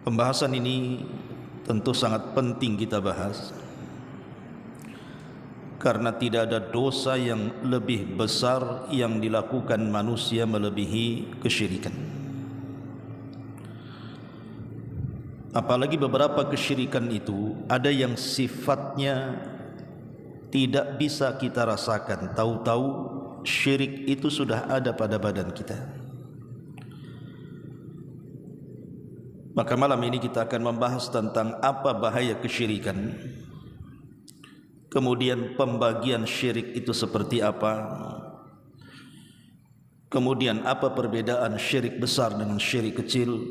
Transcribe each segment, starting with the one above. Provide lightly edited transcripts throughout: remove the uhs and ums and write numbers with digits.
Pembahasan ini tentu sangat penting kita bahas, karena tidak ada dosa yang lebih besar yang dilakukan manusia melebihi kesyirikan. Apalagi beberapa kesyirikan itu ada yang sifatnya tidak bisa kita rasakan, tahu-tahu syirik itu sudah ada pada badan kita. Maka malam ini kita akan membahas tentang apa bahaya kesyirikan, kemudian pembagian syirik itu seperti apa, kemudian apa perbedaan syirik besar dengan syirik kecil,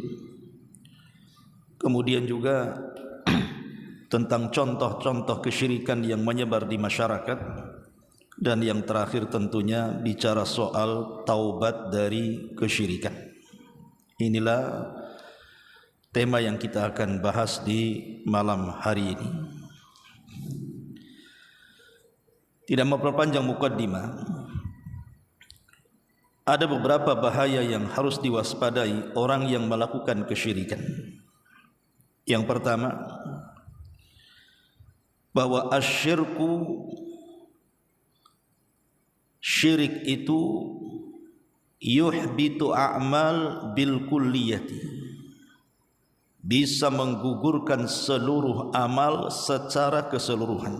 kemudian juga tentang contoh-contoh kesyirikan yang menyebar di masyarakat, dan yang terakhir tentunya bicara soal taubat dari kesyirikan. Inilah tema yang kita akan bahas di malam hari ini. Tidak memperpanjang mukaddimah, ada beberapa bahaya yang harus diwaspadai orang yang melakukan kesyirikan. Yang pertama, bahwa asyirku, syirik itu yuhbitu a'mal bil kulliyati, bisa menggugurkan seluruh amal secara keseluruhan.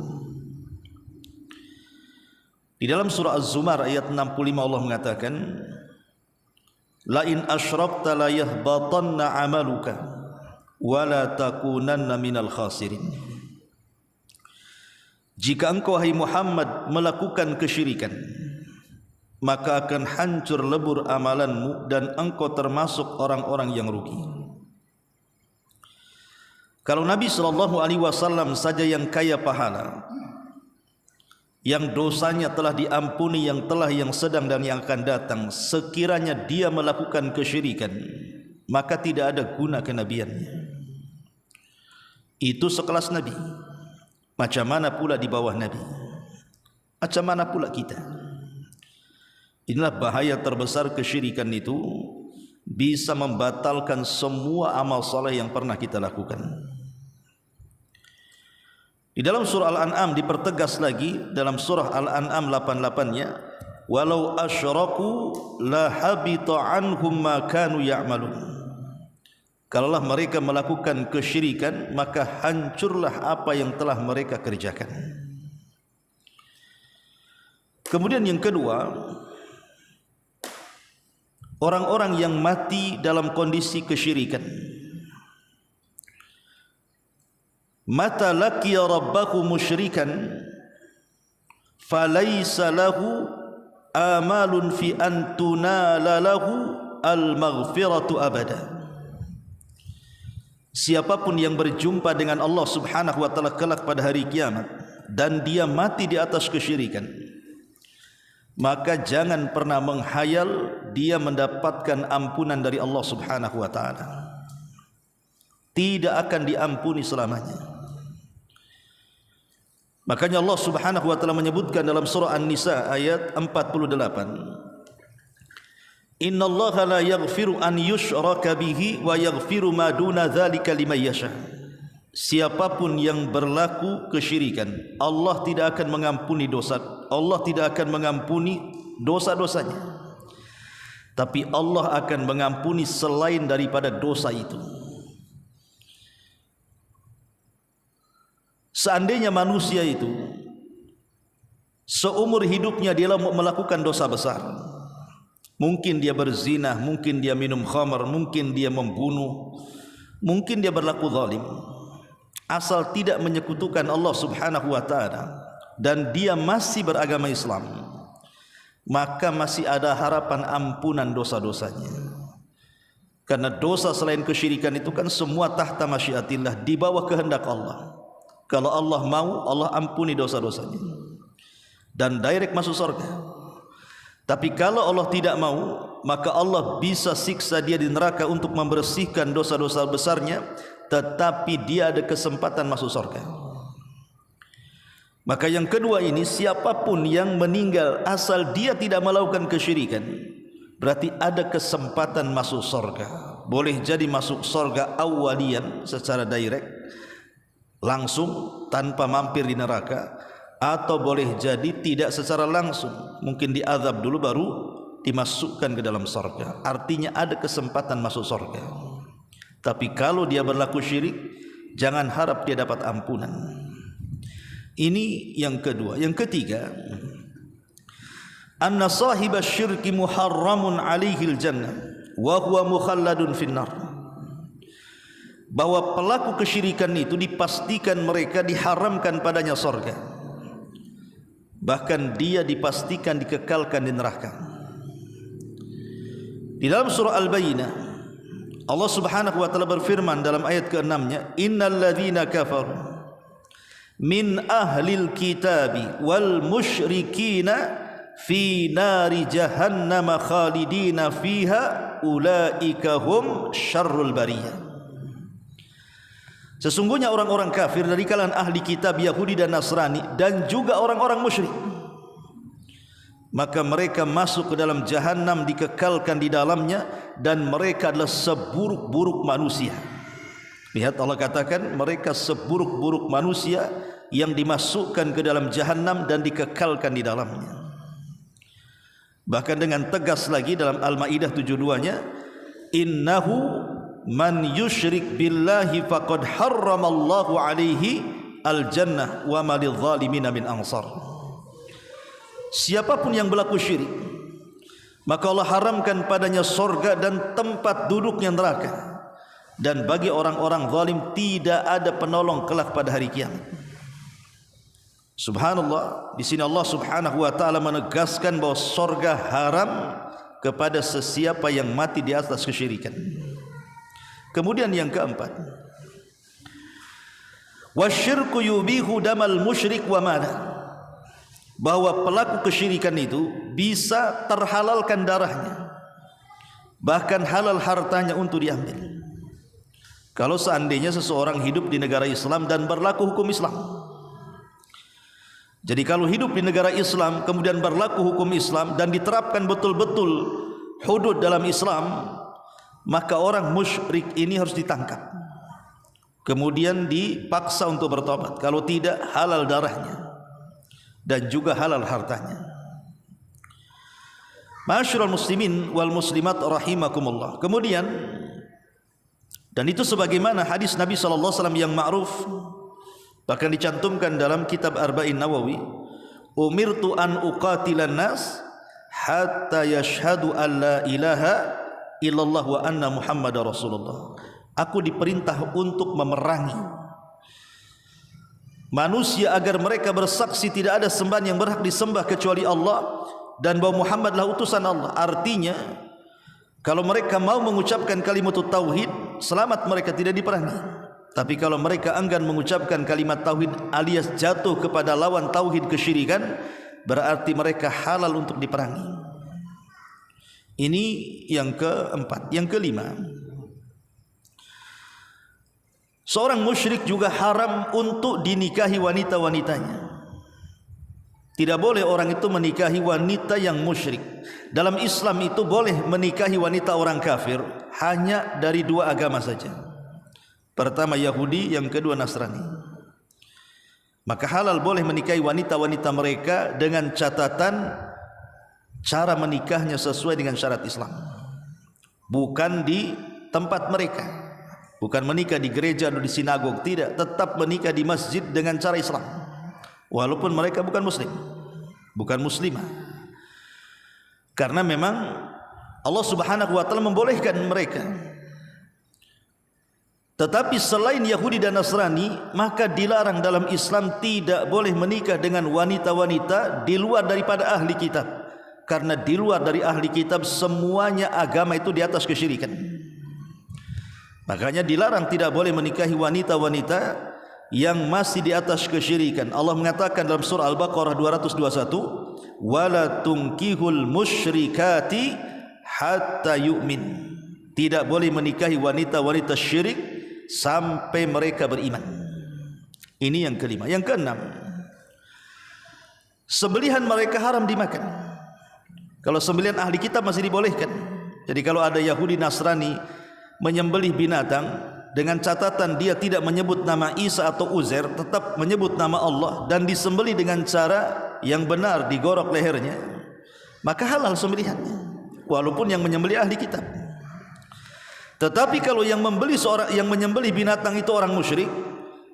Di dalam surah Az-Zumar ayat 65 Allah mengatakan, la in asyrakta la yahbatanna amaluka wa la takunanna minal khasirin. Jika engkau hai Muhammad melakukan kesyirikan, maka akan hancur lebur amalanmu dan engkau termasuk orang-orang yang rugi. Kalau Nabi SAW saja yang kaya pahala, yang dosanya telah diampuni, yang telah, yang sedang dan yang akan datang, sekiranya dia melakukan kesyirikan, maka tidak ada guna kenabiannya. Itu sekelas Nabi. Macam mana pula di bawah Nabi? Macam mana pula kita? Inilah bahaya terbesar kesyirikan itu, bisa membatalkan semua amal saleh yang pernah kita lakukan. Di dalam surah Al-An'am dipertegas lagi, dalam surah Al-An'am 88-nya, walau asyraku la habita anhum ma kanu ya'malun. Kalaulah mereka melakukan kesyirikan, maka hancurlah apa yang telah mereka kerjakan. Kemudian yang kedua, orang-orang yang mati dalam kondisi kesyirikan. Mata laqiya rabbahu musyrikan falaysa lahu amalun fi an tunala lahu al-maghfiratu abada. Siapapun yang berjumpa dengan Allah Subhanahu wa taala kelak pada hari kiamat dan dia mati di atas kesyirikan, maka jangan pernah menghayal dia mendapatkan ampunan dari Allah Subhanahu wa taala. Tidak akan diampuni selamanya. Makanya Allah Subhanahu wa taala menyebutkan dalam surah An-Nisa ayat 48, innallaha la yaghfiru an yushraka bihi wa yaghfiru ma duna dzalika liman yasha. Siapapun yang berlaku kesyirikan, Allah tidak akan mengampuni dosa, Allah tidak akan mengampuni dosa-dosanya, tapi Allah akan mengampuni selain daripada dosa itu. Seandainya manusia itu seumur hidupnya dia melakukan dosa besar, mungkin dia berzina, mungkin dia minum khamar, mungkin dia membunuh, mungkin dia berlaku zalim, asal tidak menyekutukan Allah Subhanahu wa taala dan dia masih beragama Islam, maka masih ada harapan ampunan dosa-dosanya. Karena dosa selain kesyirikan itu kan semua tahta masyiatillah, di bawah kehendak Allah. Kalau Allah mau, Allah ampuni dosa-dosanya dan direct masuk surga. Tapi kalau Allah tidak mau, maka Allah bisa siksa dia di neraka untuk membersihkan dosa-dosa besarnya, tetapi dia ada kesempatan masuk surga. Maka yang kedua ini, siapapun yang meninggal asal dia tidak melakukan kesyirikan, berarti ada kesempatan masuk surga. boleh jadi masuk surga awalian secara direct, langsung tanpa mampir di neraka, atau boleh jadi tidak secara langsung, mungkin diazab dulu baru dimasukkan ke dalam surga. Artinya ada kesempatan masuk surga. Tapi kalau dia berlaku syirik, jangan harap dia dapat ampunan. Ini yang kedua. Yang ketiga, anna sahibas syirki muharramun alaihil jannah wa huwa mukhalladun finnar. Bahwa pelaku kesyirikan itu dipastikan mereka diharamkan padanya surga, bahkan dia dipastikan dikekalkan di neraka. Di dalam surah Al-Bayyinah, Allah Subhanahu wa taala berfirman dalam ayat ke-6-nya, innal ladzina kafaru min ahlil kitabi wal musyrikina fi nari jahannam khalidina fiha ulaika hum syarrul bariyah. Sesungguhnya orang-orang kafir dari kalangan ahli kitab Yahudi dan Nasrani dan juga orang-orang musyrik, maka mereka masuk ke dalam jahanam, dikekalkan di dalamnya, dan mereka adalah seburuk-buruk manusia. Lihat, Allah katakan mereka seburuk-buruk manusia yang dimasukkan ke dalam jahanam dan dikekalkan di dalamnya. Bahkan dengan tegas lagi dalam Al-Maidah 72-nya, innahu man yusyrik billahi faqad harramallahu alaihi al-jannah wa ma lidh-dhalimina min ansar. Siapapun yang berlaku syirik, maka Allah haramkan padanya surga dan tempat duduknya neraka, dan bagi orang-orang zalim tidak ada penolong kelak pada hari kiamat. Subhanallah, di sini Allah Subhanahu wa taala menegaskan bahwa surga haram kepada sesiapa yang mati di atas kesyirikan. Kemudian yang keempat, wasyirku yubihu damal musyrik wa mana, bahwa pelaku kesyirikan itu bisa terhalalkan darahnya, bahkan halal hartanya untuk diambil. Kalau seandainya seseorang hidup di negara Islam dan berlaku hukum Islam. Jadi kalau hidup di negara Islam kemudian berlaku hukum Islam dan diterapkan betul-betul hudud dalam Islam, maka orang musyrik ini harus ditangkap, kemudian dipaksa untuk bertobat. Kalau tidak, halal darahnya dan juga halal hartanya. Ma'asyiral muslimin wal muslimat rahimakumullah. Kemudian, dan itu sebagaimana hadis Nabi sallallahu alaihi wasallam yang ma'ruf, bahkan dicantumkan dalam kitab Arba'in Nawawi, umirtu an uqatilan nas hatta yashhadu an la ilaha illallah wa anna muhammadar rasulullah. Aku diperintah untuk memerangi manusia agar mereka bersaksi tidak ada sembahan yang berhak disembah kecuali Allah dan bahwa Muhammadlah utusan Allah. Artinya, kalau mereka mau mengucapkan kalimat tauhid, selamat, mereka tidak diperangi. Tapi kalau mereka enggan mengucapkan kalimat tauhid alias jatuh kepada lawan tauhid kesyirikan, berarti mereka halal untuk diperangi. Ini yang keempat. Yang kelima, seorang musyrik juga haram untuk dinikahi wanita-wanitanya. Tidak boleh orang itu menikahi wanita yang musyrik. Dalam Islam itu boleh menikahi wanita orang kafir hanya dari dua agama saja. Pertama Yahudi, yang kedua Nasrani. Maka halal boleh menikahi wanita-wanita mereka dengan catatan cara menikahnya sesuai dengan syarat Islam, bukan di tempat mereka, bukan menikah di gereja atau di sinagog, tidak, tetap menikah di masjid dengan cara Islam, walaupun mereka bukan muslim, bukan muslimah. Karena memang Allah Subhanahu wa taala membolehkan mereka. Tetapi selain Yahudi dan Nasrani, maka dilarang dalam Islam tidak boleh menikah dengan wanita-wanita di luar daripada ahli kitab. Karena di luar dari ahli kitab semuanya agama itu di atas kesyirikan. Makanya dilarang tidak boleh menikahi wanita-wanita yang masih di atas kesyirikan. Allah mengatakan dalam surah Al-Baqarah 221, wala tunkihul musyrikati hatta yu'min. Tidak boleh menikahi wanita-wanita syirik sampai mereka beriman. Ini yang kelima. Yang keenam, sembelihan mereka haram dimakan. Kalau sembelihan ahli kitab masih dibolehkan. Jadi kalau ada Yahudi Nasrani menyembelih binatang dengan catatan dia tidak menyebut nama Isa atau Uzair, tetap menyebut nama Allah dan disembelih dengan cara yang benar, digorok lehernya, maka halal sembelihannya walaupun yang menyembelih ahli kitab. Tetapi kalau yang menyembelih binatang itu orang musyrik,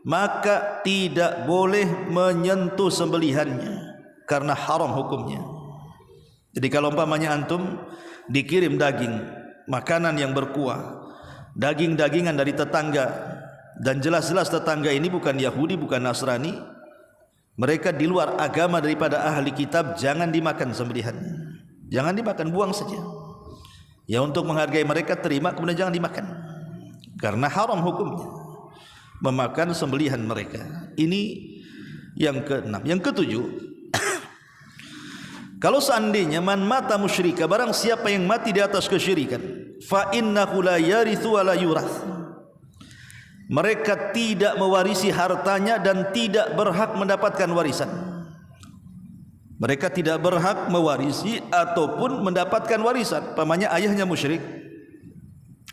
maka tidak boleh menyentuh sembelihannya karena haram hukumnya. Jadi kalau umpamanya antum dikirim daging, makanan yang berkuah, daging-dagingan dari tetangga, dan jelas-jelas tetangga ini bukan Yahudi, bukan Nasrani, mereka di luar agama daripada ahli kitab, jangan dimakan sembelihannya, jangan dimakan, buang saja. Ya, untuk menghargai mereka terima, kemudian jangan dimakan karena haram hukumnya memakan sembelihan mereka. Ini yang ke-6. Yang ke-7, kalau seandainya man mata musyrika, barang siapa yang mati di atas kesyirikan, fa innahu la yarithu wa la yurath, mereka tidak mewarisi hartanya dan tidak berhak mendapatkan warisan. Mereka tidak berhak mewarisi ataupun mendapatkan warisan. Pamannya ayahnya musyrik,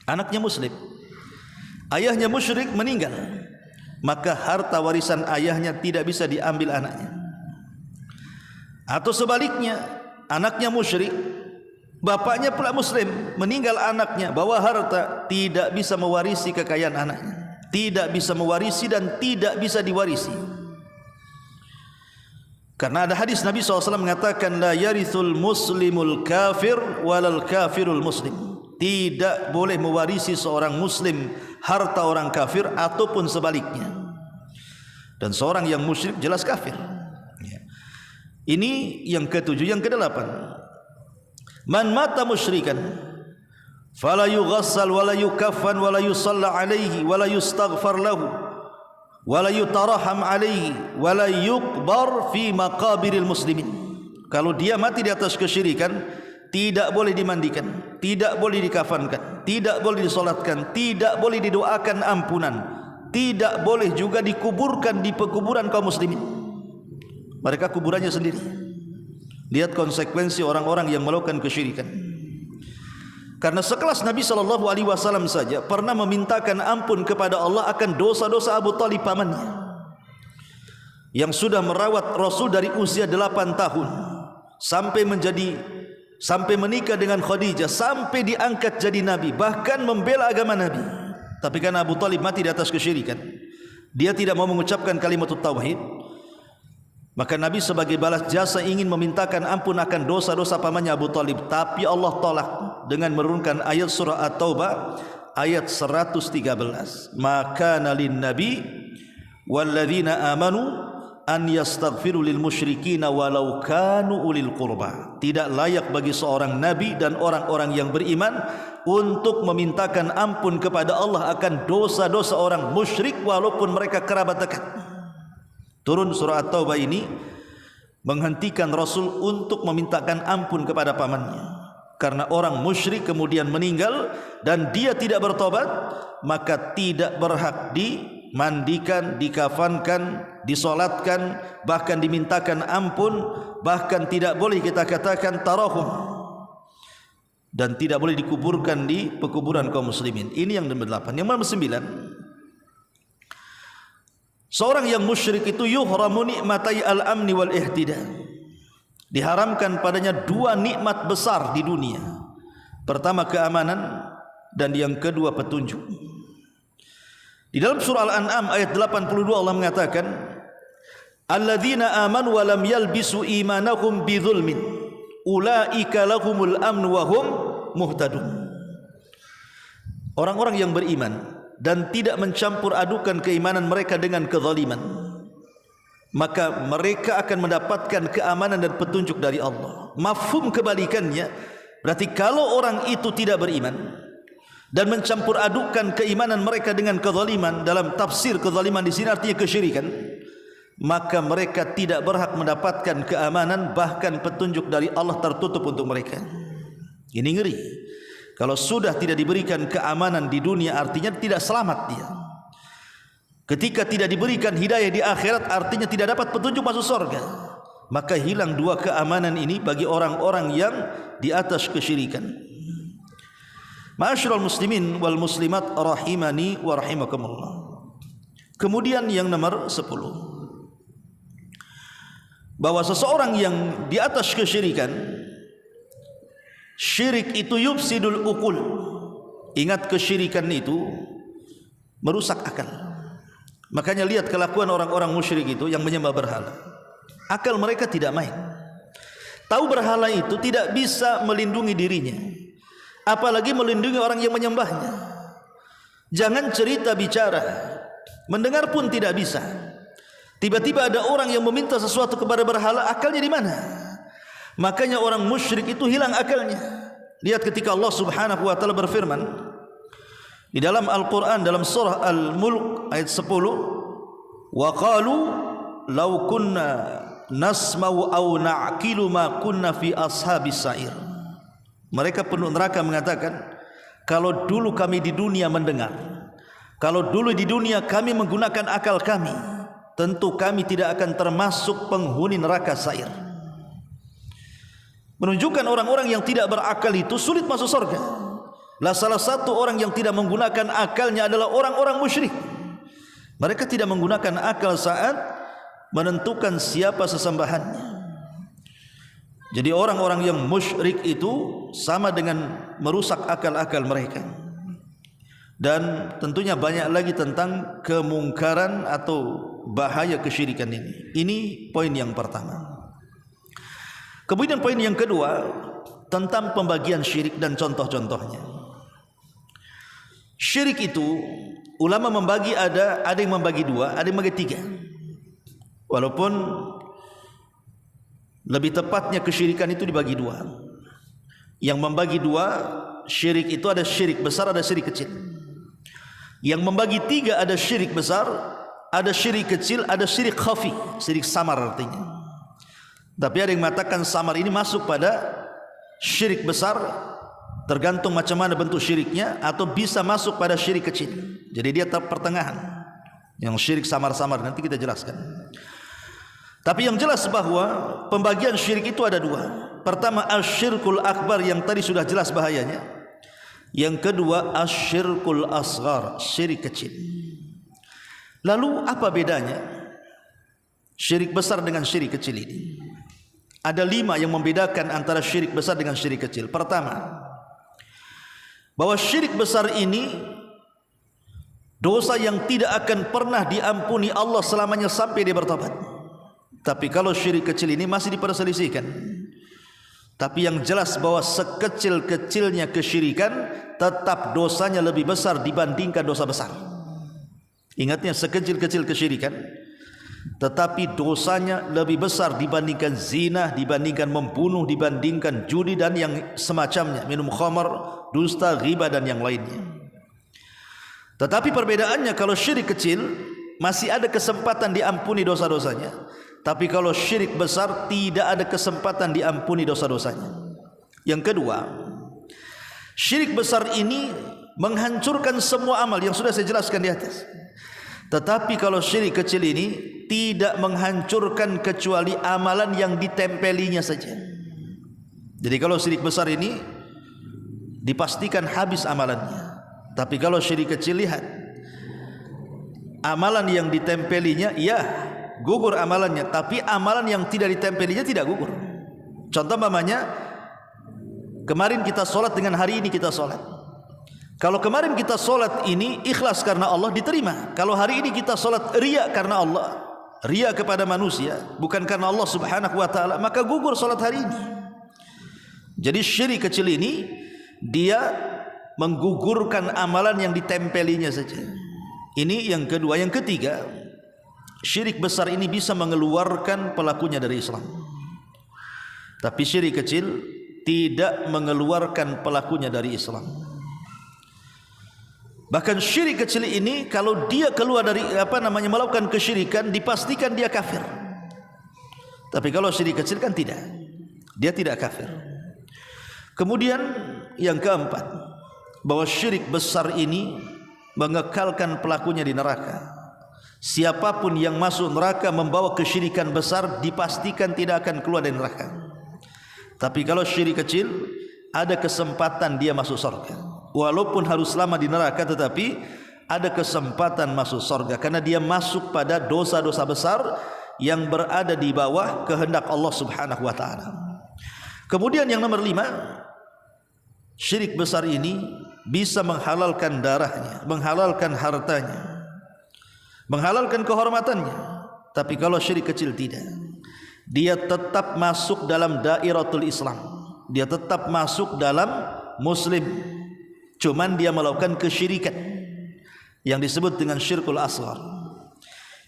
anaknya muslim. Ayahnya musyrik meninggal, maka harta warisan ayahnya tidak bisa diambil anaknya. Atau sebaliknya, anaknya musyrik, bapaknya pula muslim, meninggal anaknya, bawa harta, tidak bisa mewarisi kekayaan anaknya, tidak bisa mewarisi dan tidak bisa diwarisi. Karena ada hadis Nabi SAW mengatakan, la yarithul muslimul kafir walal kafirul muslim, tidak boleh mewarisi seorang muslim harta orang kafir ataupun sebaliknya. Dan seorang yang musyrik jelas kafir. Ini yang ke-7. Yang ke-8, man mata musyrikan fala yughassal wala yukaffan wala yusalla alaihi wala yustaghfar lahu wala yutaraham alaihi wala yuqbar fi maqabiril muslimin. Kalau dia mati di atas kesyirikan, tidak boleh dimandikan, tidak boleh dikafankan, tidak boleh disolatkan, tidak boleh didoakan ampunan, tidak boleh juga dikuburkan di pekuburan kaum muslimin. Mereka kuburannya sendiri. Lihat konsekuensi orang-orang yang melakukan kesyirikan. Karena sekelas Nabi SAW saja pernah memintakan ampun kepada Allah akan dosa-dosa Abu Talib pamannya, yang sudah merawat Rasul dari usia 8 tahun sampai menikah dengan Khadijah, sampai diangkat jadi Nabi, bahkan membela agama Nabi. Tapi karena Abu Talib mati di atas kesyirikan, dia tidak mau mengucapkan kalimat tauhid, maka Nabi sebagai balas jasa ingin memintakan ampun akan dosa-dosa pamannya Abu Talib. Tapi Allah tolak dengan menurunkan ayat surah At-Taubah ayat 113. Maka nalin nabi walladzina amanu an yastaghfiru lil musyrikin walau kanu ulil qurba. Tidak layak bagi seorang nabi dan orang-orang yang beriman untuk memintakan ampun kepada Allah akan dosa-dosa orang musyrik walaupun mereka kerabat dekat. Turun surah At-Taubah ini menghentikan Rasul untuk memintakan ampun kepada pamannya. Karena orang musyrik kemudian meninggal dan dia tidak bertobat, maka tidak berhak dimandikan, dikafankan, disolatkan, bahkan dimintakan ampun, bahkan tidak boleh kita katakan tarahum, dan tidak boleh dikuburkan di pekuburan kaum muslimin. Ini yang ke-8. Yang ke-9, seorang yang musyrik itu yuhramu nikmatai al-amni wal ihtida, diharamkan padanya 2 nikmat besar di dunia. Pertama keamanan, dan yang kedua petunjuk. Di dalam surah Al-An'am ayat 82 Allah mengatakan, alladzina amanu wa lam yalbisu imanahum bidzulmin ulaika lahumul amnu wa hum muhtadun. Orang-orang yang beriman dan tidak mencampur adukan keimanan mereka dengan kezaliman, maka mereka akan mendapatkan keamanan dan petunjuk dari Allah. Mafhum kebalikannya, berarti kalau orang itu tidak beriman dan mencampur adukan keimanan mereka dengan kezaliman, dalam tafsir kezaliman di sini artinya kesyirikan, maka mereka tidak berhak mendapatkan keamanan, bahkan petunjuk dari Allah tertutup untuk mereka. Ini ngeri. Kalau sudah tidak diberikan keamanan di dunia, artinya tidak selamat dia. Ketika tidak diberikan hidayah di akhirat, artinya tidak dapat petunjuk masuk surga. Maka hilang 2 keamanan ini bagi orang-orang yang di atas kesyirikan. Ma'asyiral muslimin wal muslimat rahimani wa rahimakumullah. Kemudian yang nomor 10, bahwa seseorang yang di atas kesyirikan, syirik itu yufsidul uqul. Ingat, kesyirikan itu merusak akal. Makanya lihat kelakuan orang-orang musyrik itu yang menyembah berhala. Akal mereka tidak main. Tahu berhala itu tidak bisa melindungi dirinya, apalagi melindungi orang yang menyembahnya. Jangan cerita bicara, mendengar pun tidak bisa. Tiba-tiba ada orang yang meminta sesuatu kepada berhala, akalnya di mana? Makanya orang musyrik itu hilang akalnya. Lihat ketika Allah Subhanahu wa taala berfirman di dalam Al-Qur'an, dalam surah Al-Mulk ayat 10, wa qalu law kunna nasma'u aw na'qilu ma kunna fi ashabis sa'ir. Mereka penduduk neraka mengatakan, kalau dulu kami di dunia mendengar, kalau dulu di dunia kami menggunakan akal kami, tentu kami tidak akan termasuk penghuni neraka sa'ir. Menunjukkan orang-orang yang tidak berakal itu sulit masuk surga. Lah salah satu orang yang tidak menggunakan akalnya adalah orang-orang musyrik. Mereka tidak menggunakan akal saat menentukan siapa sesembahannya. Jadi orang-orang yang musyrik itu sama dengan merusak akal-akal mereka. Dan tentunya banyak lagi tentang kemungkaran atau bahaya kesyirikan ini. Ini poin yang pertama. Kemudian poin yang kedua, tentang pembagian syirik dan contoh-contohnya. Syirik itu ulama membagi, ada yang membagi dua, ada yang membagi tiga. Walaupun lebih tepatnya kesyirikan itu dibagi dua. Yang membagi dua syirik itu ada syirik besar, ada syirik kecil. Yang membagi tiga ada syirik besar, ada syirik kecil, ada syirik khafi, syirik samar artinya. Tapi ada yang mengatakan samar ini masuk pada syirik besar, tergantung macam mana bentuk syiriknya, atau bisa masuk pada syirik kecil. Jadi dia pertengahan. Yang syirik samar-samar nanti kita jelaskan. Tapi yang jelas bahwa pembagian syirik itu ada dua. Pertama, asyirkul akbar yang tadi sudah jelas bahayanya. Yang kedua, asyirkul asghar, syirik kecil. Lalu apa bedanya syirik besar dengan syirik kecil ini? Ada 5 yang membedakan antara syirik besar dengan syirik kecil. Pertama, bahwa syirik besar ini dosa yang tidak akan pernah diampuni Allah selamanya sampai dia bertobat. Tapi kalau syirik kecil ini masih diperselisihkan. Tapi yang jelas bahwa sekecil-kecilnya kesyirikan, tetap dosanya lebih besar dibandingkan dosa besar. Ingatnya, sekecil-kecil kesyirikan, tetapi dosanya lebih besar dibandingkan zina, dibandingkan membunuh, dibandingkan judi dan yang semacamnya, minum khamar, dusta, ghibah dan yang lainnya. Tetapi perbedaannya, kalau syirik kecil masih ada kesempatan diampuni dosa-dosanya, tapi kalau syirik besar tidak ada kesempatan diampuni dosa-dosanya. Yang kedua, syirik besar ini menghancurkan semua amal yang sudah saya jelaskan di atas. Tetapi kalau syirik kecil ini tidak menghancurkan kecuali amalan yang ditempelinya saja. Jadi kalau syirik besar ini dipastikan habis amalannya. Tapi kalau syirik kecil, lihat, amalan yang ditempelinya ya gugur amalannya, tapi amalan yang tidak ditempelinya tidak gugur. Contoh mamanya, kemarin kita sholat dengan hari ini kita sholat. Kalau kemarin kita sholat ini ikhlas karena Allah, diterima. Kalau hari ini kita sholat riya karena Allah, riya kepada manusia, bukan karena Allah Subhanahu wa ta'ala, maka gugur sholat hari ini. Jadi syirik kecil ini dia menggugurkan amalan yang ditempelinya saja. Ini yang kedua. Yang ketiga, syirik besar ini bisa mengeluarkan pelakunya dari Islam. Tapi syirik kecil tidak mengeluarkan pelakunya dari Islam. Bahkan syirik kecil ini kalau dia keluar dari melakukan kesyirikan, dipastikan dia kafir. Tapi kalau syirik kecil kan tidak, dia tidak kafir. Kemudian yang keempat, bahwa syirik besar ini mengekalkan pelakunya di neraka. Siapapun yang masuk neraka membawa kesyirikan besar, dipastikan tidak akan keluar dari neraka. Tapi kalau syirik kecil, ada kesempatan dia masuk surga. walaupun harus lama di neraka, tetapi ada kesempatan masuk surga karena dia masuk pada dosa-dosa besar yang berada di bawah kehendak Allah Subhanahu wa taala. Kemudian yang nomor 5, syirik besar ini bisa menghalalkan darahnya, menghalalkan hartanya, menghalalkan kehormatannya. Tapi kalau syirik kecil tidak. Dia tetap masuk dalam dairatul Islam, dia tetap masuk dalam Muslim, cuman dia melakukan kesyirikan yang disebut dengan syirkul asghar.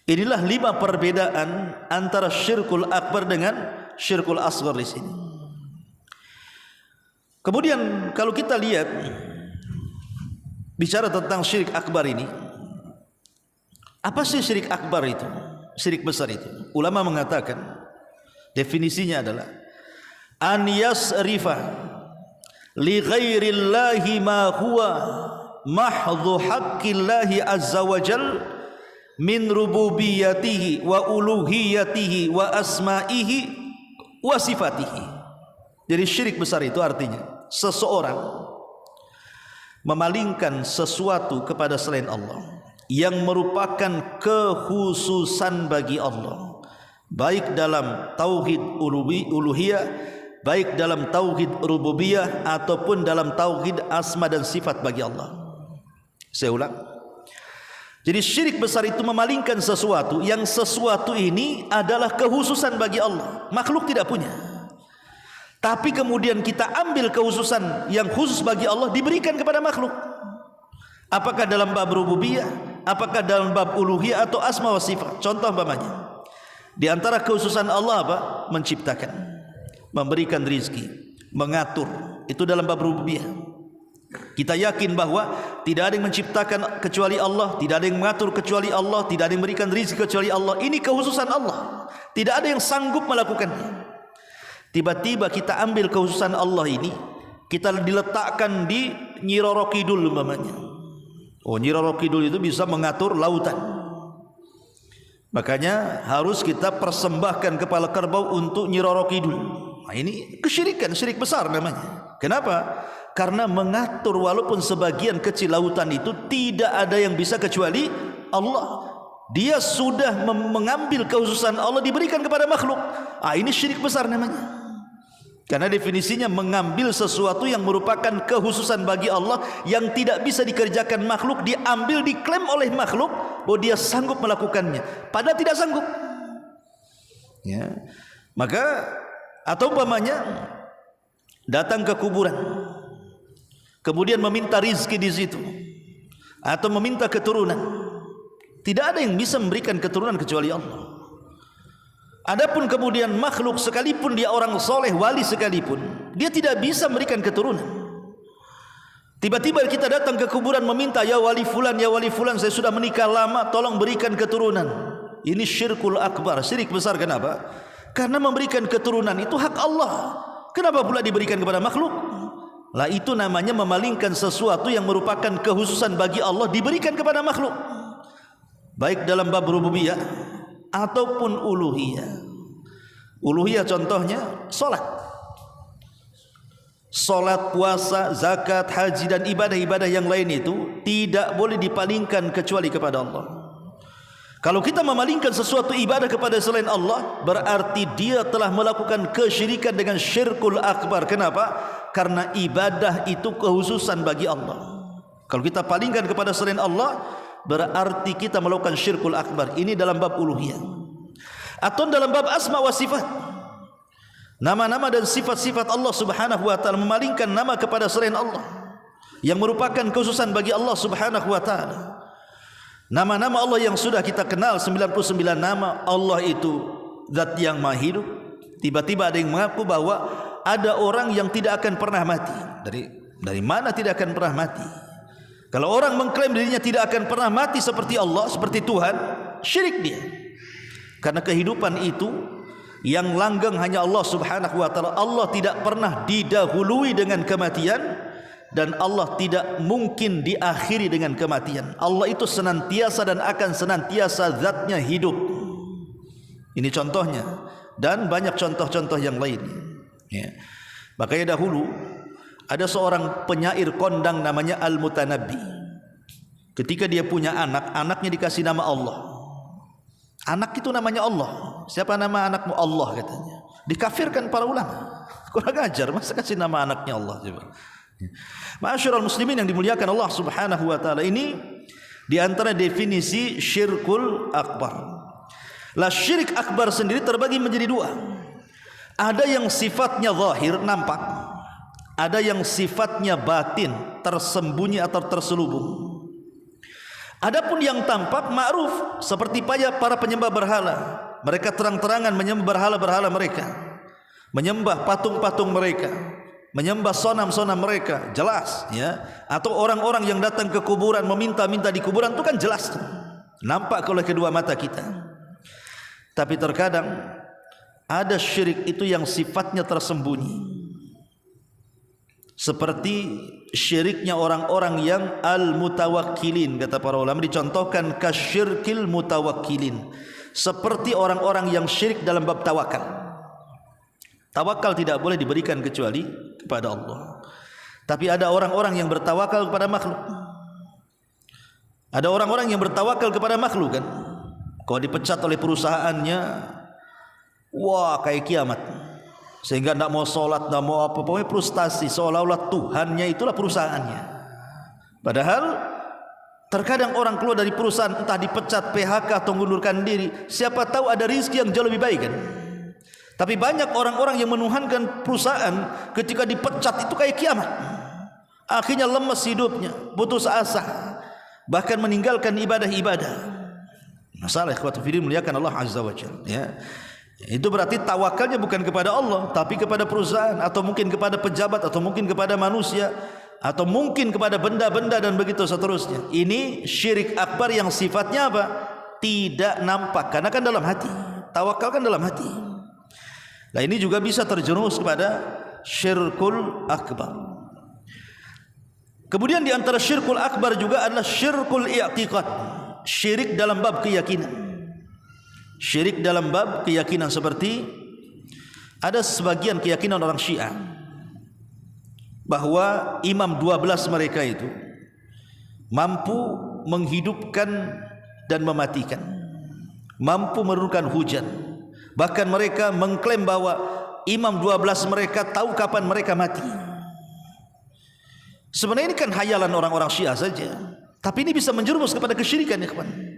Inilah 5 perbedaan antara syirkul akbar dengan syirkul asghar di sini. Kemudian kalau kita lihat bicara tentang syirik akbar ini, apa sih syirik akbar itu? Syirik besar itu, ulama mengatakan definisinya adalah an yasrifa li ghairillahi ma huwa mahdhu haqqillahi azza wa jal min rububiyyatihi wa uluhiyyatihi wa asma'ihi wa sifatihi. Jadi syirik besar itu artinya seseorang memalingkan sesuatu kepada selain Allah yang merupakan kekhususan bagi Allah, baik dalam tauhid uluhiyah, baik dalam tauhid rububiyah, ataupun dalam tauhid asma dan sifat bagi Allah. Saya ulang. Jadi syirik besar itu memalingkan sesuatu yang sesuatu ini adalah kekhususan bagi Allah, makhluk tidak punya. Tapi kemudian kita ambil kekhususan yang khusus bagi Allah diberikan kepada makhluk. Apakah dalam bab rububiyah, apakah dalam bab uluhiyah atau asma wa sifat. Contoh umpamanya, di antara kekhususan Allah apa? Menciptakan, memberikan rizki, mengatur. Itu dalam bab rububiyah. Kita yakin bahwa tidak ada yang menciptakan kecuali Allah, tidak ada yang mengatur kecuali Allah, tidak ada yang memberikan rizki kecuali Allah. Ini kekhususan Allah, tidak ada yang sanggup melakukannya. Tiba-tiba kita ambil kekhususan Allah ini, kita diletakkan di Nyi Roro Kidul umpamanya. Oh, Nyi Roro Kidul itu bisa mengatur lautan. Makanya harus kita persembahkan kepala kerbau untuk Nyi Roro Kidul. Nah, ini kesyirikan, syirik besar namanya. Kenapa? Karena mengatur walaupun sebagian kecil lautan itu tidak ada yang bisa kecuali Allah. Dia sudah mengambil kekhususan Allah diberikan kepada makhluk. Ah, ini syirik besar namanya. Karena definisinya mengambil sesuatu yang merupakan kekhususan bagi Allah yang tidak bisa dikerjakan makhluk, diambil, diklaim oleh makhluk bahwa dia sanggup melakukannya, padahal tidak sanggup. Ya. Maka atau umpamanya datang ke kuburan, kemudian meminta rizki di situ, atau meminta keturunan. Tidak ada yang bisa memberikan keturunan kecuali Allah. Adapun kemudian makhluk sekalipun dia orang soleh, wali sekalipun, dia tidak bisa memberikan keturunan. Tiba-tiba kita datang ke kuburan meminta, ya wali fulan, saya sudah menikah lama, tolong berikan keturunan. Ini syirkul akbar, syirik besar. Kenapa? Karena memberikan keturunan itu hak Allah. Kenapa pula diberikan kepada makhluk? Lah itu namanya memalingkan sesuatu yang merupakan kekhususan bagi Allah diberikan kepada makhluk, baik dalam bab rububiyah ataupun uluhiyah. Uluhiyah contohnya salat. Salat, puasa, zakat, haji dan ibadah-ibadah yang lain itu tidak boleh dipalingkan kecuali kepada Allah. Kalau kita memalingkan sesuatu ibadah kepada selain Allah, berarti dia telah melakukan kesyirikan dengan syirkul akbar. Kenapa? Karena ibadah itu kekhususan bagi Allah. Kalau kita palingkan kepada selain Allah, berarti kita melakukan syirkul akbar. Ini dalam bab uluhiyah. Atau dalam bab asma wa sifat, nama-nama dan sifat-sifat Allah subhanahu wa ta'ala, memalingkan nama kepada selain Allah yang merupakan kekhususan bagi Allah subhanahu wa ta'ala. Nama-nama Allah yang sudah kita kenal 99 nama. Allah itu zat yang maha hidup. Tiba-tiba ada yang mengaku bahwa ada orang yang tidak akan pernah mati. Dari mana tidak akan pernah mati? Kalau orang mengklaim dirinya tidak akan pernah mati seperti Allah, seperti Tuhan, syirik dia. Karena kehidupan itu yang langgeng hanya Allah subhanahu wa ta'ala. Allah tidak pernah didahului dengan kematian, dan Allah tidak mungkin diakhiri dengan kematian. Allah itu senantiasa dan akan senantiasa zatnya hidup. Ini contohnya, dan banyak contoh-contoh yang lain. Ya. Makanya dahulu Ada seorang penyair kondang namanya Al-Mutanabbi. Ketika dia punya anak, anaknya dikasih nama Allah. Anak itu namanya Allah. Siapa nama anakmu? Allah katanya. Dikafirkan para ulama. Kurang ajar, masa kasih nama anaknya Allah coba. Ma'asyiral muslimin yang dimuliakan Allah Subhanahu wa taala, ini di antara definisi syirkul akbar. Lah syirik akbar sendiri terbagi menjadi dua. Ada yang sifatnya zahir, nampak. Ada yang sifatnya batin, tersembunyi atau terselubung. Adapun yang tampak ma'ruf, seperti para penyembah berhala. Mereka terang-terangan menyembah berhala-berhala mereka, menyembah patung-patung mereka, menyembah sonam-sonam mereka, jelas ya. Atau orang-orang yang datang ke kuburan meminta-minta di kuburan, itu kan jelas, nampak oleh kedua mata kita. Tapi terkadang ada syirik itu yang sifatnya tersembunyi, seperti syiriknya orang-orang yang al-mutawakkilin, kata para ulama, dicontohkan kasyirkil mutawakkilin, seperti orang-orang yang syirik dalam bab tawakal. Tawakal tidak boleh diberikan kecuali kepada Allah. Tapi ada orang-orang yang bertawakal kepada makhluk. Ada orang-orang yang bertawakal kepada makhluk kan. Kalau dipecat oleh perusahaannya, wah kayak kiamat. Sehingga tidak mau sholat, tidak mau apa, pokoknya frustasi, seolah-olah Tuhannya itulah perusahaannya. Padahal terkadang orang keluar dari perusahaan, entah dipecat, PHK atau mengundurkan diri, siapa tahu ada rezeki yang jauh lebih baik kan. Tapi banyak orang-orang yang menuhankan perusahaan, ketika dipecat itu kayak kiamat. Akhirnya lemes hidupnya, putus asa, bahkan meninggalkan ibadah-ibadah. Masalah ikhwatu fillah muliakan Allah Azza wa Jalla ya. Itu berarti tawakalnya bukan kepada Allah, tapi kepada perusahaan, atau mungkin kepada pejabat, atau mungkin kepada manusia, atau mungkin kepada benda-benda dan begitu seterusnya. Ini syirik akbar yang sifatnya apa? Tidak nampak, karena kan dalam hati. Tawakal kan dalam hati. Nah ini juga bisa terjerumus kepada syirkul akbar. Kemudian di antara syirkul akbar juga adalah syirkul i'tiqad, syirik dalam bab keyakinan. Syirik dalam bab keyakinan, seperti ada sebagian keyakinan orang Syiah bahwa imam 12 mereka itu mampu menghidupkan dan mematikan, mampu menurunkan hujan. Bahkan mereka mengklaim bahwa imam 12 mereka tahu kapan mereka mati. Sebenarnya ini kan hayalan orang-orang Syiah saja, tapi ini bisa menjerumus kepada kesyirikan ya kawan.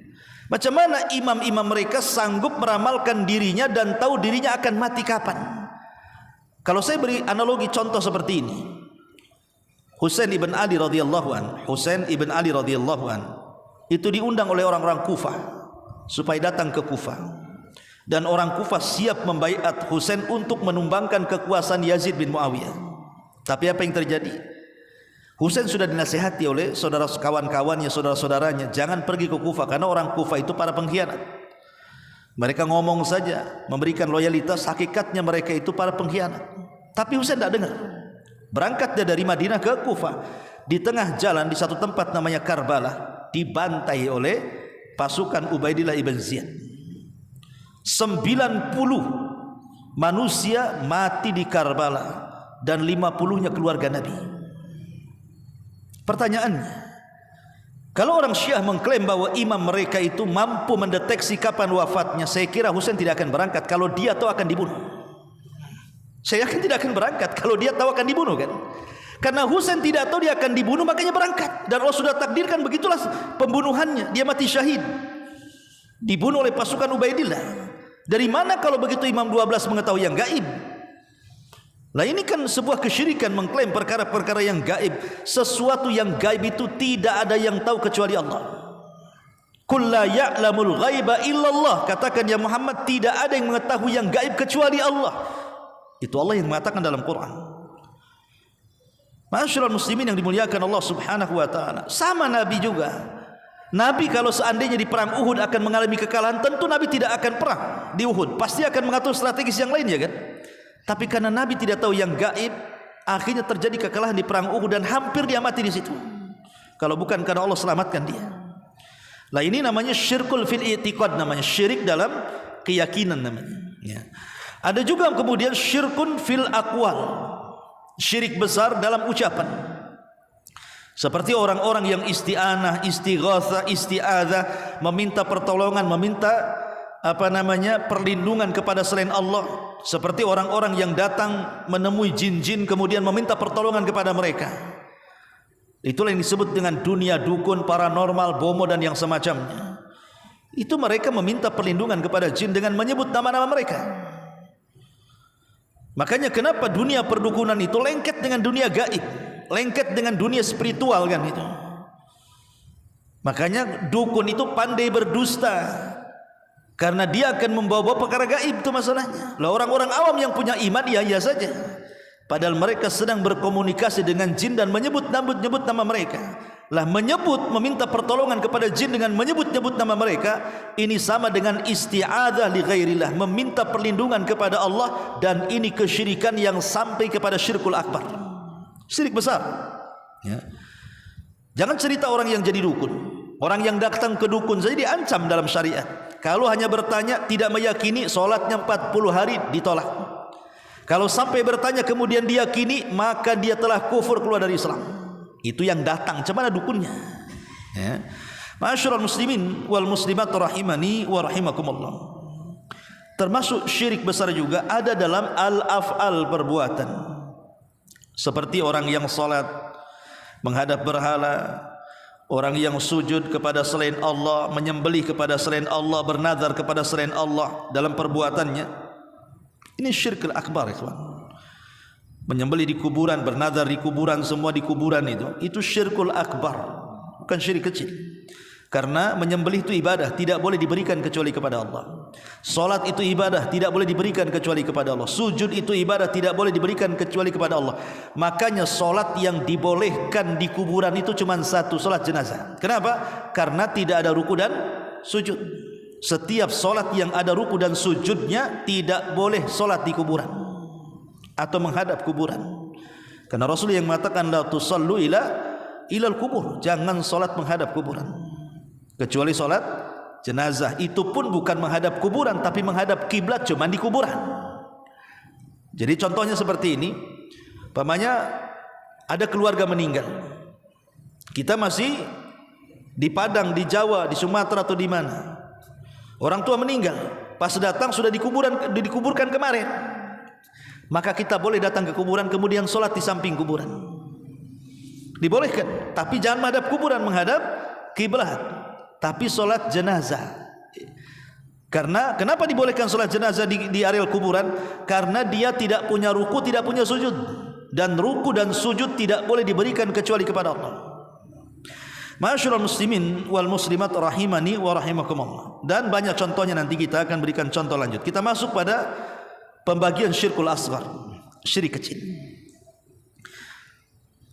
Macam mana imam-imam mereka sanggup meramalkan dirinya dan tahu dirinya akan mati kapan? Kalau saya beri analogi contoh seperti ini, Husain ibn Ali radhiyallahu an, Husain ibn Ali radhiyallahu an itu diundang oleh orang-orang Kufah supaya datang ke Kufah, dan orang Kufah siap membaiat Husain untuk menumbangkan kekuasaan Yazid bin Muawiyah. Tapi apa yang terjadi? Husain sudah dinasihati oleh saudara kawan-kawannya, saudara-saudaranya, jangan pergi ke Kufah, karena orang Kufah itu para pengkhianat. Mereka ngomong saja, memberikan loyalitas, hakikatnya mereka itu para pengkhianat. Tapi Husain tidak dengar. Berangkat dia dari Madinah ke Kufah. Di tengah jalan di satu tempat namanya Karbala, dibantai oleh pasukan Ubaidillah ibn Ziyad. 90 manusia mati di Karbala, dan 50-nya keluarga Nabi. Pertanyaannya, kalau orang Syiah mengklaim bahwa imam mereka itu mampu mendeteksi kapan wafatnya, saya kira Husain tidak akan berangkat kalau dia tahu akan dibunuh. Saya yakin tidak akan berangkat kalau dia tahu akan dibunuh kan. Karena Husain tidak tahu dia akan dibunuh, makanya berangkat. Dan Allah sudah takdirkan begitulah pembunuhannya, dia mati syahid, dibunuh oleh pasukan Ubaidillah. Dari mana kalau begitu imam 12 mengetahui yang gaib? Nah ini kan sebuah kesyirikan, mengklaim perkara-perkara yang gaib. Sesuatu yang gaib itu tidak ada yang tahu kecuali Allah. Qul la ya'lamul ghaiba illallah, katakan ya Muhammad, tidak ada yang mengetahui yang gaib kecuali Allah. Itu Allah yang mengatakan dalam Quran. Ma'asyiral muslimin yang dimuliakan Allah Subhanahu wa taala. Sama Nabi juga. Nabi kalau seandainya di perang Uhud akan mengalami kekalahan, tentu Nabi tidak akan perang di Uhud, pasti akan mengatur strategis yang lain ya kan. Tapi karena Nabi tidak tahu yang gaib, akhirnya terjadi kekalahan di perang Uhud dan hampir dia mati di situ. Kalau bukan karena Allah selamatkan dia. Lah ini namanya syirkul fil i'tiqad, namanya syirik dalam keyakinan namanya. Ya. Ada juga kemudian syirkun fil aqwal, syirik besar dalam ucapan. Seperti orang-orang yang isti'anah, istighatsah, isti'adzah, meminta pertolongan, meminta perlindungan kepada selain Allah. Seperti orang-orang yang datang menemui jin-jin kemudian meminta pertolongan kepada mereka. Itulah yang disebut dengan dunia dukun, paranormal, bomo dan yang semacamnya. Itu mereka meminta perlindungan kepada jin dengan menyebut nama-nama mereka. Makanya kenapa dunia perdukunan itu lengket dengan dunia gaib, lengket dengan dunia spiritual kan itu. Makanya dukun itu pandai berdusta, karena dia akan membawa perkara gaib, itu masalahnya. Lah orang-orang awam yang punya iman ya saja, padahal mereka sedang berkomunikasi dengan jin dan menyebut nama mereka. Lah menyebut, meminta pertolongan kepada jin dengan menyebut nama mereka, ini sama dengan isti'adzah li ghairillah, meminta perlindungan kepada Allah, dan ini kesyirikan yang sampai kepada syirkul akbar, syirik besar ya. Jangan cerita orang yang jadi dukun, orang yang datang ke dukun saja diancam dalam syariat. Kalau hanya bertanya tidak meyakini, solatnya 40 hari ditolak. Kalau sampai bertanya kemudian diyakini, maka dia telah kufur, keluar dari Islam. Itu yang datang, cuman dukunnya ya. Ma'asyiral muslimin wal muslimat rahimani wa rahimakumullah. Termasuk syirik besar juga ada dalam al-af'al, perbuatan. Seperti orang yang salat menghadap berhala, orang yang sujud kepada selain Allah, menyembelih kepada selain Allah, bernazar kepada selain Allah dalam perbuatannya. Ini syirkul akbar, ikhwan. Menyembelih di kuburan, bernazar di kuburan, semua di kuburan itu syirkul akbar, bukan syirik kecil. Karena menyembelih itu ibadah, tidak boleh diberikan kecuali kepada Allah. Salat itu ibadah, tidak boleh diberikan kecuali kepada Allah. Sujud itu ibadah, tidak boleh diberikan kecuali kepada Allah. Makanya salat yang dibolehkan di kuburan itu cuma satu, salat jenazah. Kenapa? Karena tidak ada ruku dan sujud. Setiap salat yang ada ruku dan sujudnya tidak boleh salat di kuburan atau menghadap kuburan. Karena Rasul yang mengatakan la tusallu ilal kubur, jangan salat menghadap kuburan. Kecuali salat jenazah, itu pun bukan menghadap kuburan tapi menghadap kiblat, cuma di kuburan. Jadi contohnya seperti ini, umpamanya ada keluarga meninggal, kita masih di Padang, di Jawa, di Sumatera atau di mana, orang tua meninggal, pas datang sudah dikuburkan kemarin, maka kita boleh datang ke kuburan kemudian sholat di samping kuburan, dibolehkan. Tapi jangan menghadap kuburan, menghadap kiblat. Tapi sholat jenazah, karena kenapa dibolehkan sholat jenazah di areal kuburan? Karena dia tidak punya ruku, tidak punya sujud, dan ruku dan sujud tidak boleh diberikan kecuali kepada Allah. Ma'asyiral muslimin wal muslimat rahimani wa rahimakumullah. Dan banyak contohnya, nanti kita akan berikan contoh lanjut. Kita masuk pada pembagian syirkul asghar, syirik kecil.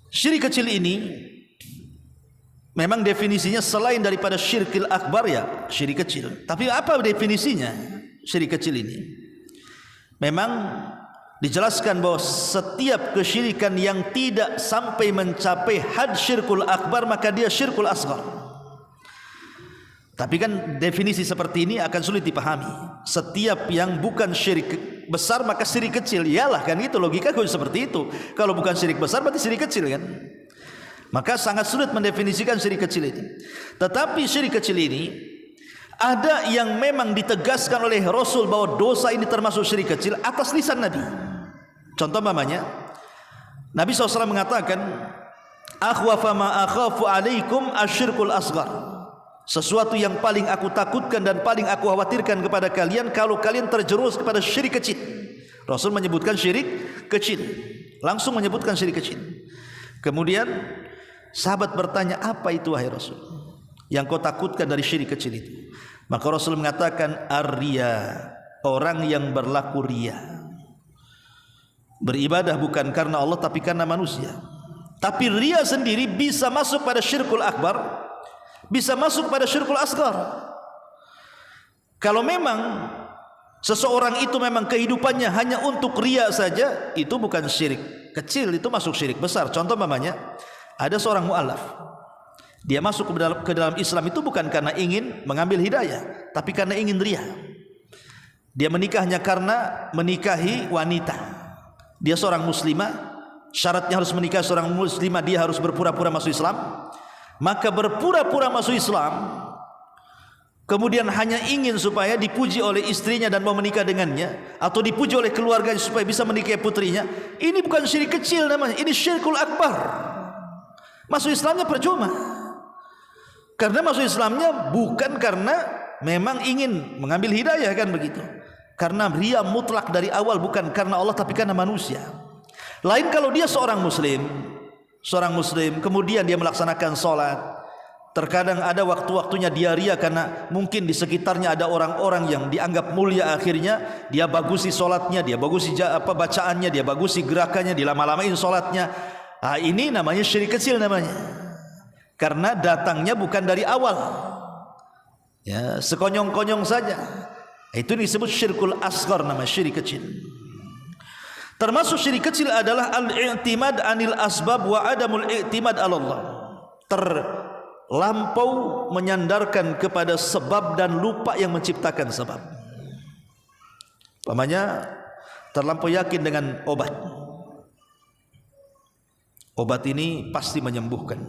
Syirik kecil ini memang definisinya selain daripada syirkil akbar ya syirik kecil. Tapi apa definisinya syirik kecil ini? Memang dijelaskan bahwa setiap kesyirikan yang tidak sampai mencapai had syirkul akbar maka dia syirkul asghar. Tapi kan definisi seperti ini akan sulit dipahami. Setiap yang bukan syirik besar maka syirik kecil. Iyalah kan itu, logika seperti itu. Kalau bukan syirik besar berarti syirik kecil kan. Maka sangat sulit mendefinisikan syirik kecil ini. Tetapi syirik kecil ini ada yang memang ditegaskan oleh Rasul bahwa dosa ini termasuk syirik kecil atas lisan Nabi. Contoh mamanya, Nabi SAW mengatakan, akhwafa ma akhafu alaikum asyirkul asghar. Sesuatu yang paling aku takutkan dan paling aku khawatirkan kepada kalian kalau kalian terjerumus kepada syirik kecil. Rasul menyebutkan syirik kecil, langsung menyebutkan syirik kecil. Kemudian sahabat bertanya, apa itu wahai Rasul yang kau takutkan dari syirik kecil itu? Maka Rasul mengatakan, ar-riya, orang yang berlaku riya, beribadah bukan karena Allah tapi karena manusia. Tapi riya sendiri bisa masuk pada syirkul akbar, bisa masuk pada syirkul asghar. Kalau memang seseorang itu memang kehidupannya hanya untuk riya saja, itu bukan syirik kecil, itu masuk syirik besar. Contoh mamanya, ada seorang mu'alaf, dia masuk ke dalam Islam itu bukan karena ingin mengambil hidayah, tapi karena ingin riya. Dia menikahnya karena menikahi wanita. Dia seorang muslimah, syaratnya harus menikah seorang muslimah, dia harus berpura-pura masuk Islam, maka berpura-pura masuk Islam kemudian hanya ingin supaya dipuji oleh istrinya dan mau menikah dengannya, atau dipuji oleh keluarganya supaya bisa menikahi putrinya, ini bukan syirik kecil namanya, ini syirkul akbar. Masuk Islamnya percuma, karena masuk Islamnya bukan karena memang ingin mengambil hidayah, kan begitu, karena ria mutlak dari awal, bukan karena Allah tapi karena manusia. Lain kalau dia seorang muslim kemudian dia melaksanakan sholat, terkadang ada waktu-waktunya dia ria karena mungkin di sekitarnya ada orang-orang yang dianggap mulia, akhirnya dia bagusi sholatnya, dia bagusi bacaannya, dia bagusi gerakannya, dilama-lamain sholatnya. Ini namanya syirik kecil namanya, karena datangnya bukan dari awal, ya, sekonyong-konyong saja. Itu disebut syirkul asghar, nama syirik kecil. Termasuk syirik kecil adalah al-i'timad anil asbab wa adamul i'timad ala Allah, terlampau menyandarkan kepada sebab dan lupa yang menciptakan sebab. Umpamanya terlampau yakin dengan obat. Obat ini pasti menyembuhkan.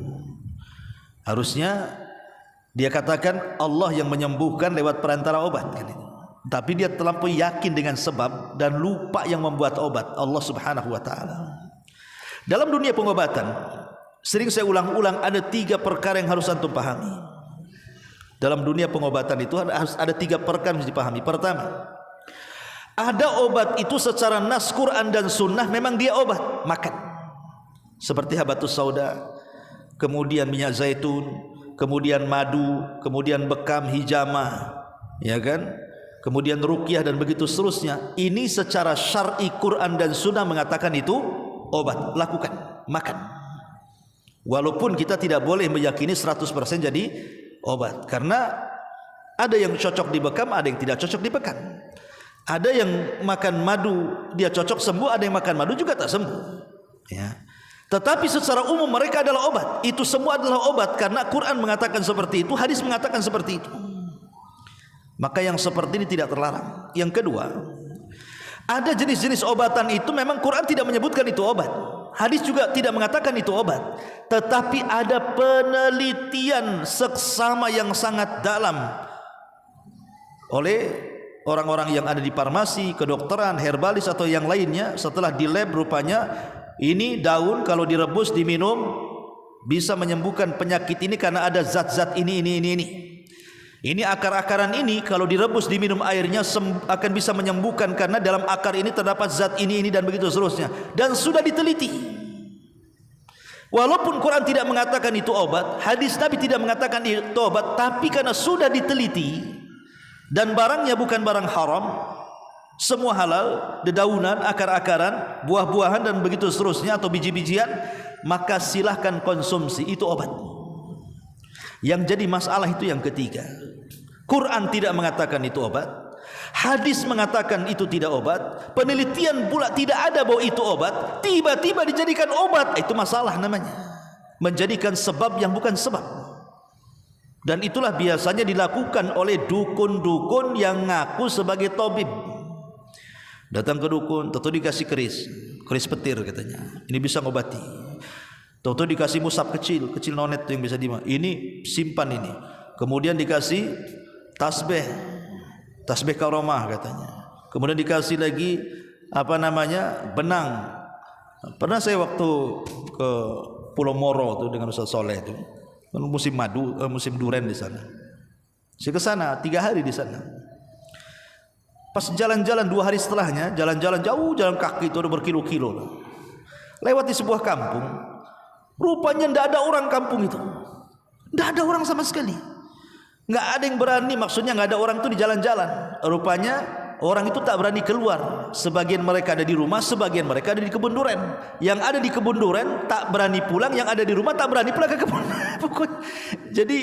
Harusnya dia katakan Allah yang menyembuhkan lewat perantara obat, kan itu. Tapi dia terlampau yakin dengan sebab dan lupa yang membuat obat, Allah Subhanahu wa taala. Dalam dunia pengobatan, sering saya ulang-ulang, ada 3 perkara yang harus antum pahami. Dalam dunia pengobatan itu harus ada 3 perkara yang harus dipahami. Pertama, ada obat itu secara nas Quran dan sunnah memang dia obat, makan. Seperti habatus sauda, kemudian minyak zaitun, kemudian madu, kemudian bekam, hijamah, ya kan? Kemudian ruqyah dan begitu seterusnya. Ini secara syar'i Quran dan sunnah mengatakan itu obat, lakukan, makan. Walaupun kita tidak boleh meyakini 100% jadi obat, karena ada yang cocok di bekam, ada yang tidak cocok di bekam. Ada yang makan madu dia cocok sembuh, ada yang makan madu juga tak sembuh, ya. Tetapi secara umum mereka adalah obat. Itu semua adalah obat karena Quran mengatakan seperti itu, hadis mengatakan seperti itu. Maka yang seperti ini tidak terlarang. Yang kedua, ada jenis-jenis obatan itu memang Quran tidak menyebutkan itu obat, hadis juga tidak mengatakan itu obat, tetapi ada penelitian seksama yang sangat dalam oleh orang-orang yang ada di farmasi, kedokteran, herbalis atau yang lainnya. Setelah di lab, rupanya ini daun kalau direbus diminum bisa menyembuhkan penyakit ini karena ada zat-zat ini. Ini akar-akaran ini kalau direbus diminum airnya akan bisa menyembuhkan karena dalam akar ini terdapat zat ini dan begitu seterusnya, dan sudah diteliti. Walaupun Quran tidak mengatakan itu obat, hadis Nabi tidak mengatakan itu obat, tapi karena sudah diteliti dan barangnya bukan barang haram, semua halal, dedaunan, akar-akaran, buah-buahan dan begitu seterusnya atau biji-bijian, maka silahkan konsumsi, itu obat. Yang jadi masalah itu yang ketiga, Quran tidak mengatakan itu obat, hadis mengatakan itu tidak obat, penelitian pula tidak ada bahwa itu obat, tiba-tiba dijadikan obat. Itu masalah namanya, menjadikan sebab yang bukan sebab. Dan itulah biasanya dilakukan oleh dukun-dukun yang ngaku sebagai tabib. Datang ke dukun, tentu dikasih keris petir katanya, ini bisa ngobati. Tentu dikasih musab kecil nonet yang bisa ini simpan ini. Kemudian dikasih tasbih karomah katanya. Kemudian dikasih lagi benang. Pernah saya waktu ke Pulau Moro tuh dengan Ustaz Soleh itu, musim duren di sana. Saya ke sana 3 hari di sana. Pas jalan-jalan 2 hari setelahnya, jalan-jalan jauh, jalan kaki itu udah berkilo-kilo. Lewat di sebuah kampung, rupanya tidak ada orang kampung itu, tidak ada orang sama sekali, nggak ada yang berani. Maksudnya nggak ada orang itu di jalan-jalan. Rupanya orang itu tak berani keluar. Sebagian mereka ada di rumah, sebagian mereka ada di kebun duren. Yang ada di kebun duren tak berani pulang, yang ada di rumah tak berani pulang ke kebun. Jadi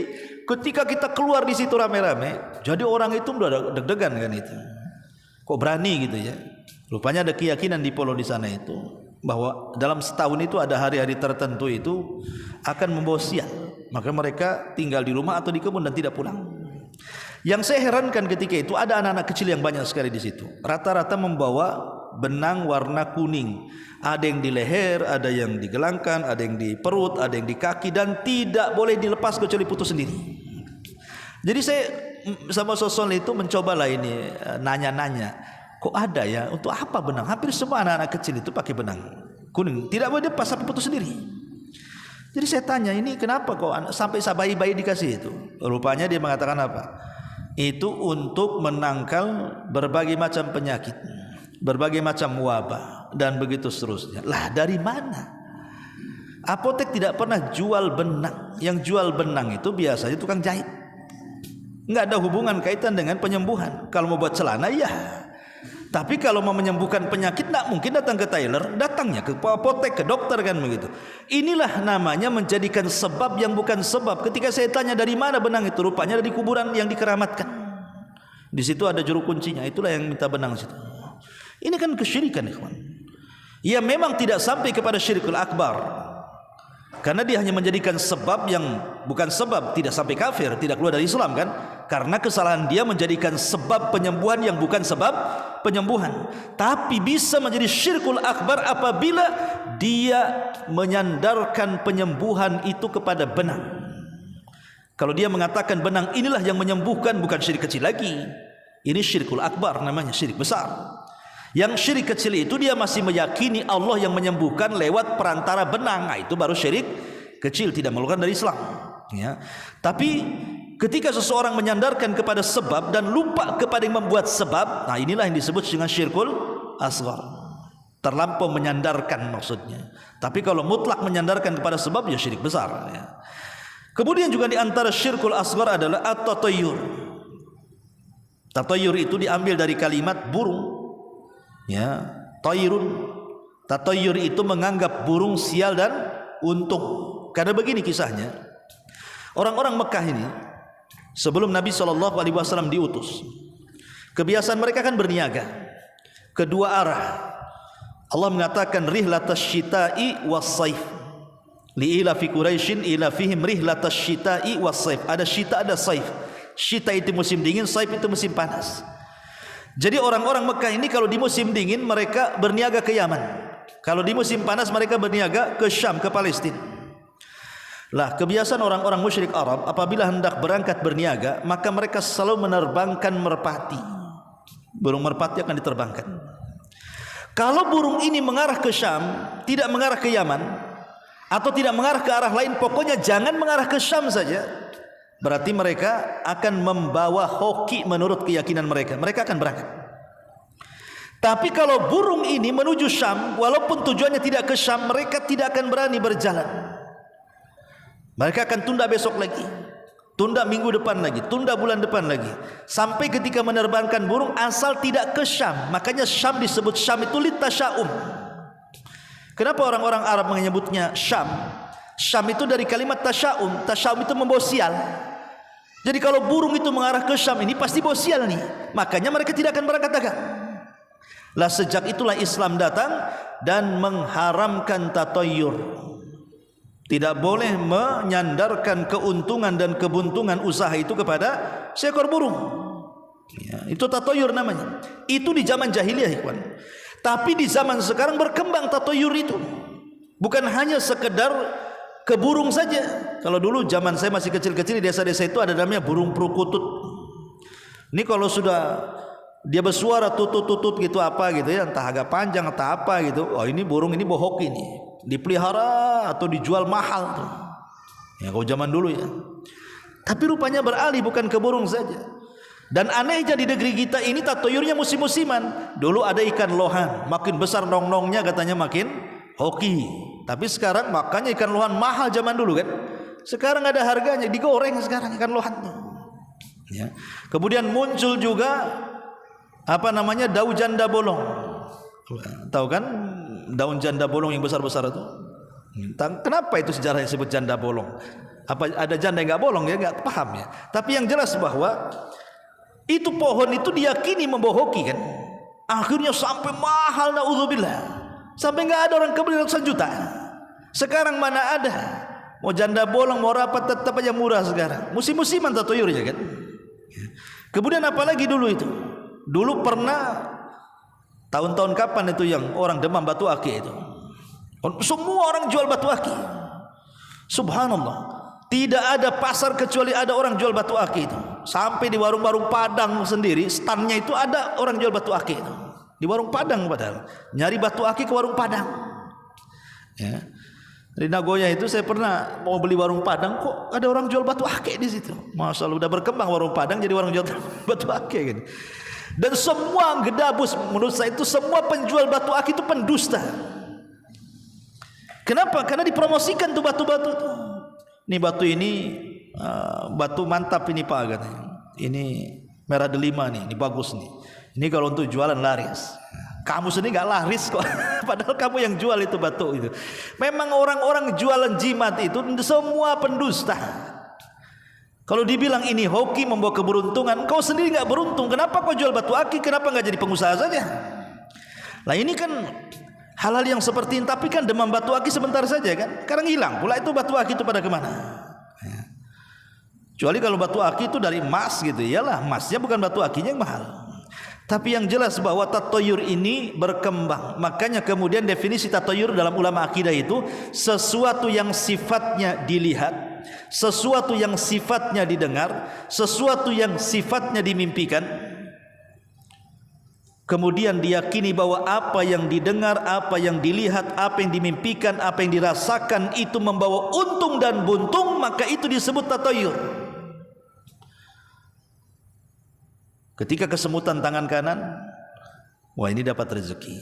ketika kita keluar di situ rame-rame, jadi orang itu udah deg-degan kan itu. Kok berani gitu ya? Rupanya ada keyakinan di pulau di sana itu bahwa dalam setahun itu ada hari-hari tertentu itu akan membawa sial. Maka mereka tinggal di rumah atau di kebun dan tidak pulang. Yang saya herankan ketika itu ada anak-anak kecil yang banyak sekali di situ. Rata-rata membawa benang warna kuning. Ada yang di leher, ada yang di gelangkan, ada yang di perut, ada yang di kaki, dan tidak boleh dilepas kecuali putus sendiri. Jadi saya sama Sosol itu mencobalah ini nanya-nanya, kok ada ya, untuk apa benang? Hampir semua anak-anak kecil itu pakai benang kuning, tidak boleh dilepas sampai putus sendiri. Jadi saya tanya, ini kenapa kok sampai bayi-bayi dikasih itu? Rupanya dia mengatakan apa? Itu untuk menangkal berbagai macam penyakit, berbagai macam wabah, dan begitu seterusnya. Lah dari mana? Apotek tidak pernah jual benang. Yang jual benang itu biasanya tukang jahit. Enggak ada hubungan kaitan dengan penyembuhan. Kalau mau buat celana ya. Tapi kalau mau menyembuhkan penyakit, tidak mungkin datang ke tailor, datangnya ke apotek, ke dokter, kan begitu. Inilah namanya menjadikan sebab yang bukan sebab. Ketika saya tanya dari mana benang itu, rupanya dari kuburan yang dikeramatkan. Di situ ada juru kuncinya, itulah yang minta benang situ. Ini kan kesyirikan, ikhwan. Ya memang tidak sampai kepada syirkul akbar, karena dia hanya menjadikan sebab yang bukan sebab, tidak sampai kafir, tidak keluar dari Islam, kan? Karena kesalahan dia menjadikan sebab penyembuhan yang bukan sebab penyembuhan. Tapi bisa menjadi syirkul akbar apabila dia menyandarkan penyembuhan itu kepada benang. Kalau dia mengatakan benang inilah yang menyembuhkan, bukan syirik kecil lagi. Ini syirkul akbar, namanya syirik besar. Yang syirik kecil itu dia masih meyakini Allah yang menyembuhkan lewat perantara benang. Nah, itu baru syirik kecil, tidak mengeluarkan dari Islam, ya. Tapi ketika seseorang menyandarkan kepada sebab dan lupa kepada yang membuat sebab, nah inilah yang disebut dengan syirkul asghar. Terlampau menyandarkan maksudnya. Tapi kalau mutlak menyandarkan kepada sebab, ya syirik besar, ya. Kemudian juga di antara syirkul asghar adalah at-tatayyur. Tatayyur itu diambil dari kalimat burung, ya, tayrun. Tatayyur itu menganggap burung sial dan untung. Karena begini kisahnya, orang-orang Mekah ini sebelum Nabi SAW diutus, kebiasaan mereka kan berniaga kedua arah. Allah mengatakan rihlatash syita'i was-saif li'ila fi Quraisyin ila fihim rihlatash syita'i was-saif. Ada syita, ada saif. Syita itu musim dingin, saif itu musim panas. Jadi orang-orang Mekah ini kalau di musim dingin mereka berniaga ke Yaman, kalau di musim panas mereka berniaga ke Syam, ke Palestina. Lah kebiasaan orang-orang musyrik Arab apabila hendak berangkat berniaga, maka mereka selalu menerbangkan merpati. Burung merpati akan diterbangkan. Kalau burung ini mengarah ke Syam, tidak mengarah ke Yaman, atau tidak mengarah ke arah lain, pokoknya jangan mengarah ke Syam saja, berarti mereka akan membawa hoki menurut keyakinan mereka. Mereka akan berangkat. Tapi kalau burung ini menuju Syam, walaupun tujuannya tidak ke Syam, mereka tidak akan berani berjalan. Mereka akan tunda besok lagi, tunda minggu depan lagi, tunda bulan depan lagi, sampai ketika menerbangkan burung asal tidak ke Syam. Makanya Syam disebut Syam itu litasya'um. Kenapa orang-orang Arab menyebutnya Syam? Syam itu dari kalimat tasya'um. Tasya'um itu membawa sial. Jadi kalau burung itu mengarah ke Syam, ini pasti bawa sial nih. Makanya mereka tidak akan berangkat dagang. Lah sejak itulah Islam datang dan mengharamkan tatayyur. Tidak boleh menyandarkan keuntungan dan kebuntungan usaha itu kepada seekor burung, ya, itu tatayyur namanya. Itu di zaman jahiliyah, ikhwan. Tapi di zaman sekarang berkembang tatayyur itu. Bukan hanya sekedar ke burung saja. Kalau dulu zaman saya masih kecil-kecil di desa-desa itu ada namanya burung perukutut. Ini kalau sudah dia bersuara tutut-tutut gitu apa gitu ya, entah agak panjang atau apa gitu, oh ini burung ini bohok, ini dipelihara atau dijual mahal tuh. Ya kalau zaman dulu ya. Tapi rupanya beralih bukan ke burung saja. Dan anehnya di negeri kita ini tatayyurnya musim-musiman. Dulu ada ikan lohan, makin besar nong-nongnya katanya makin hoki. Tapi sekarang makanya ikan lohan mahal zaman dulu kan. Sekarang ada harganya, digoreng sekarang ikan lohan tuh. Ya. Kemudian muncul juga apa namanya daun janda bolong. Tahu kan daun janda bolong yang besar-besar itu? Kenapa itu sejarahnya disebut janda bolong? Apa ada janda yang nggak bolong ya? Nggak paham ya. Tapi yang jelas bahwa itu pohon itu diyakini membohoki kan. Akhirnya sampai mahal, naudzubillah. Sampai nggak ada orang kebeli ratusan juta. Sekarang mana ada? Mau janda bolong mau rapat tetap aja murah sekarang. Musim-musiman tatayyurnya kan. Kemudian apalagi dulu itu? Dulu pernah Tahun-tahun kapan itu yang orang demam batu akik itu? Semua orang jual batu akik. Subhanallah. Tidak ada pasar kecuali ada orang jual batu akik itu. Sampai di warung-warung Padang sendiri, standnya itu ada orang jual batu akik itu. Di warung Padang padahal. Nyari batu akik ke warung Padang. Ya. Di Nagoya itu saya pernah mau beli warung Padang, kok ada orang jual batu akik di situ. Masya Allah, udah berkembang warung Padang jadi warung jual batu akik gitu. Dan semua gedabus, menurut saya itu semua penjual batu akik itu pendusta. Kenapa? Karena dipromosikan tuh batu-batu tuh. Ini batu ini batu mantap ini Pak katanya. Ini merah delima nih, ini bagus nih. Ini kalau untuk jualan laris. Kamu sendiri nggak laris kok. Padahal kamu yang jual itu batu itu. Memang orang-orang jualan jimat itu semua pendusta. Kalau dibilang ini hoki membawa keberuntungan, kau sendiri nggak beruntung. Kenapa kau jual batu akik? Kenapa nggak jadi pengusaha saja? Nah ini kan hal-hal yang seperti ini. Tapi kan demam batu akik sebentar saja kan. Sekarang hilang pula itu batu akik itu pada kemana? Ya. Kecuali kalau batu akik itu dari emas gitu. Iyalah emasnya bukan batu akiknya yang mahal. Tapi yang jelas bahwa tatoyur ini berkembang. Makanya kemudian definisi tatoyur dalam ulama akidah itu sesuatu yang sifatnya dilihat, sesuatu yang sifatnya didengar, sesuatu yang sifatnya dimimpikan. Kemudian diyakini bahwa apa yang didengar, apa yang dilihat, apa yang dimimpikan, apa yang dirasakan itu membawa untung dan buntung, maka itu disebut tatoyur. Ketika kesemutan tangan kanan, wah ini dapat rezeki.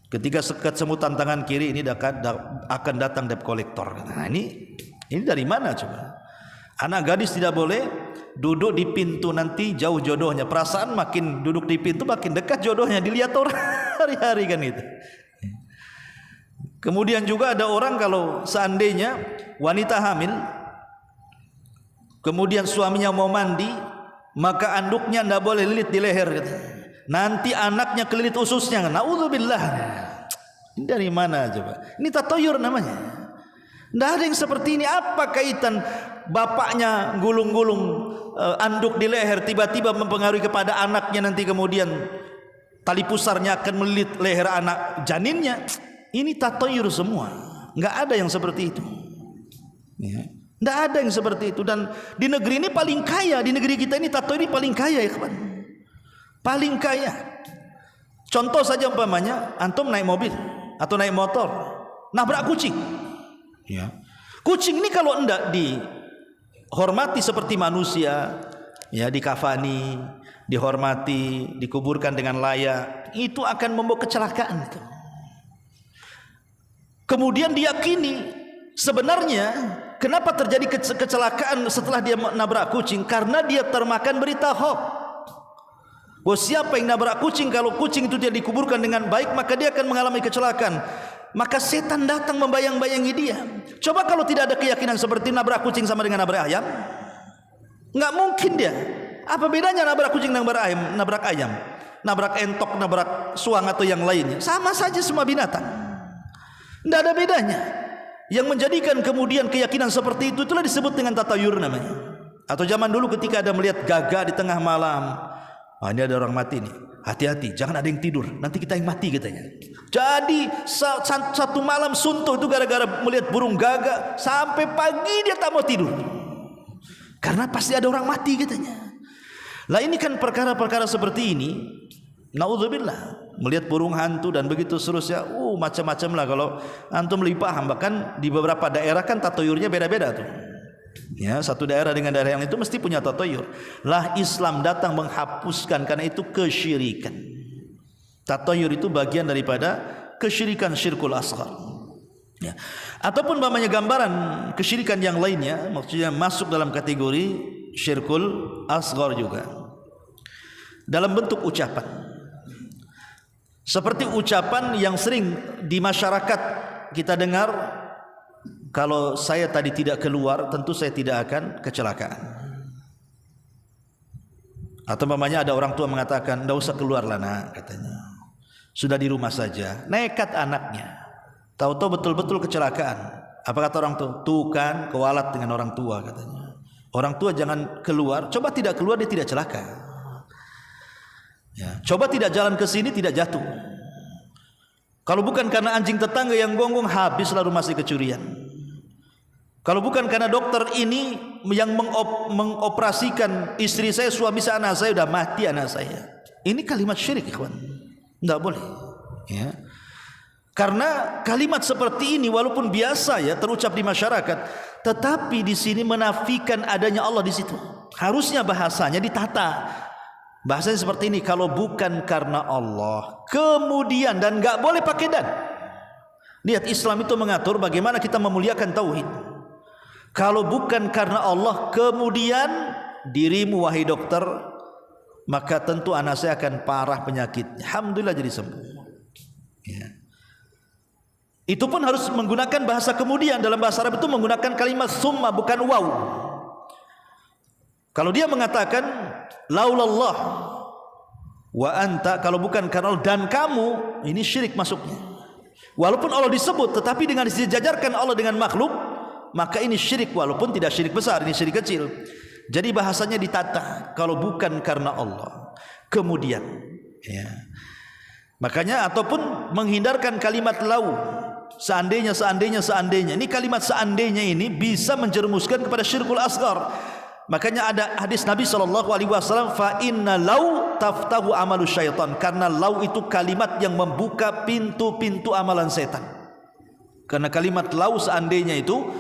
Ketika kesemutan tangan kiri, ini akan datang debt collector. Nah ini dari mana coba? Anak gadis tidak boleh duduk di pintu, nanti jauh jodohnya. Perasaan makin duduk di pintu makin dekat jodohnya, dilihat orang hari-hari kan itu. Kemudian juga ada orang kalau seandainya wanita hamil, kemudian suaminya mau mandi, maka anduknya tidak boleh lilit di leher gitu. Nanti anaknya kelilit ususnya. Naudzubillah. Ini dari mana coba? Ini tatoyur namanya. Tidak ada yang seperti ini. Apa kaitan bapaknya gulung-gulung anduk di leher tiba-tiba mempengaruhi kepada anaknya, nanti kemudian tali pusarnya akan melilit leher anak janinnya? Ini tatoyur semua. Enggak ada yang seperti itu. Ya. Tidak ada yang seperti itu. Dan di negeri ini paling kaya. Di negeri kita ini tato ini paling kaya ya kawan. Paling kaya. Contoh saja umpamanya antum naik mobil atau naik motor, nabrak kucing. Ya. Kucing ini kalau tidak dihormati seperti manusia, ya dikafani, dihormati, dikuburkan dengan layak, itu akan membawa kecelakaan itu. Kemudian diyakini sebenarnya kenapa terjadi kecelakaan setelah dia nabrak kucing? Karena dia termakan berita hoax. Bahwa siapa yang nabrak kucing, kalau kucing itu tidak dikuburkan dengan baik, maka dia akan mengalami kecelakaan. Maka setan datang membayang-bayangi dia. Coba kalau tidak ada keyakinan seperti nabrak kucing sama dengan nabrak ayam, nggak mungkin dia. Apa bedanya nabrak kucing dengan nabrak ayam, nabrak entok, nabrak suang atau yang lainnya? Sama saja semua binatang. Tidak ada bedanya. Yang menjadikan kemudian keyakinan seperti itu, itulah disebut dengan tatayur namanya. Atau zaman dulu ketika ada melihat gagak di tengah malam, ini ada orang mati nih, hati-hati jangan ada yang tidur, nanti kita yang mati katanya. Jadi satu malam suntuk itu gara-gara melihat burung gagak, sampai pagi dia tak mau tidur, karena pasti ada orang mati katanya. Lah ini kan perkara-perkara seperti ini, naudzubillah, melihat burung hantu dan begitu seterusnya, macam-macam lah. Kalau antum lebih paham, bahkan di beberapa daerah kan tatoyurnya beda-beda tuh. Ya, satu daerah dengan daerah yang itu mesti punya tatoyur. Lah Islam datang menghapuskan, karena itu kesyirikan. Tatoyur itu bagian daripada kesyirikan syirkul asghar. Ya. Ataupun namanya gambaran kesyirikan yang lainnya, maksudnya masuk dalam kategori syirkul asghar juga. Dalam bentuk ucapan. Seperti ucapan yang sering di masyarakat kita dengar, kalau saya tadi tidak keluar, tentu saya tidak akan kecelakaan. Atau mamanya ada orang tua mengatakan, "Tidak usah keluarlah nak," katanya. "Sudah di rumah saja." Nekat anaknya. Tahu-tahu betul-betul kecelakaan. Apa kata orang tua? "Tuh kan, kewalat dengan orang tua," katanya. Orang tua jangan keluar. Coba tidak keluar, dia tidak celaka. Ya, coba tidak jalan ke sini, tidak jatuh. Kalau bukan karena anjing tetangga yang gonggong, habislah rumah si kecurian. Kalau bukan karena dokter ini yang mengoperasikan istri saya, suami saya, anak saya, sudah mati anak saya. Ini kalimat syirik, ikhwan. Tidak boleh. Ya. Karena kalimat seperti ini walaupun biasa ya terucap di masyarakat, tetapi di sini menafikan adanya Allah di situ. Harusnya bahasanya ditata. Bahasanya seperti ini, kalau bukan karena Allah, kemudian, dan gak boleh pakai dan. Lihat, Islam itu mengatur bagaimana kita memuliakan tauhid. Kalau bukan karena Allah, kemudian dirimu wahai dokter, maka tentu anak saya akan parah penyakitnya. Alhamdulillah jadi sembuh. Ya. Itu pun harus menggunakan bahasa kemudian. Dalam bahasa Arab itu menggunakan kalimat summa, bukan waw. Kalau dia mengatakan laulallah wa anta, kalau bukan karena Allah dan kamu, ini syirik masuknya. Walaupun Allah disebut, tetapi dengan disejajarkan Allah dengan makhluk, maka ini syirik, walaupun tidak syirik besar, ini syirik kecil. Jadi bahasanya ditata, kalau bukan karena Allah, kemudian ya. Makanya ataupun menghindarkan kalimat lau, seandainya. Ini kalimat seandainya ini bisa menjerumuskan kepada syirkul asghar. Makanya ada hadis Nabi SAW, fa inna lau taftahu amalu syaitan, karena lau itu kalimat yang membuka pintu-pintu amalan setan. Karena kalimat lau seandainya itu,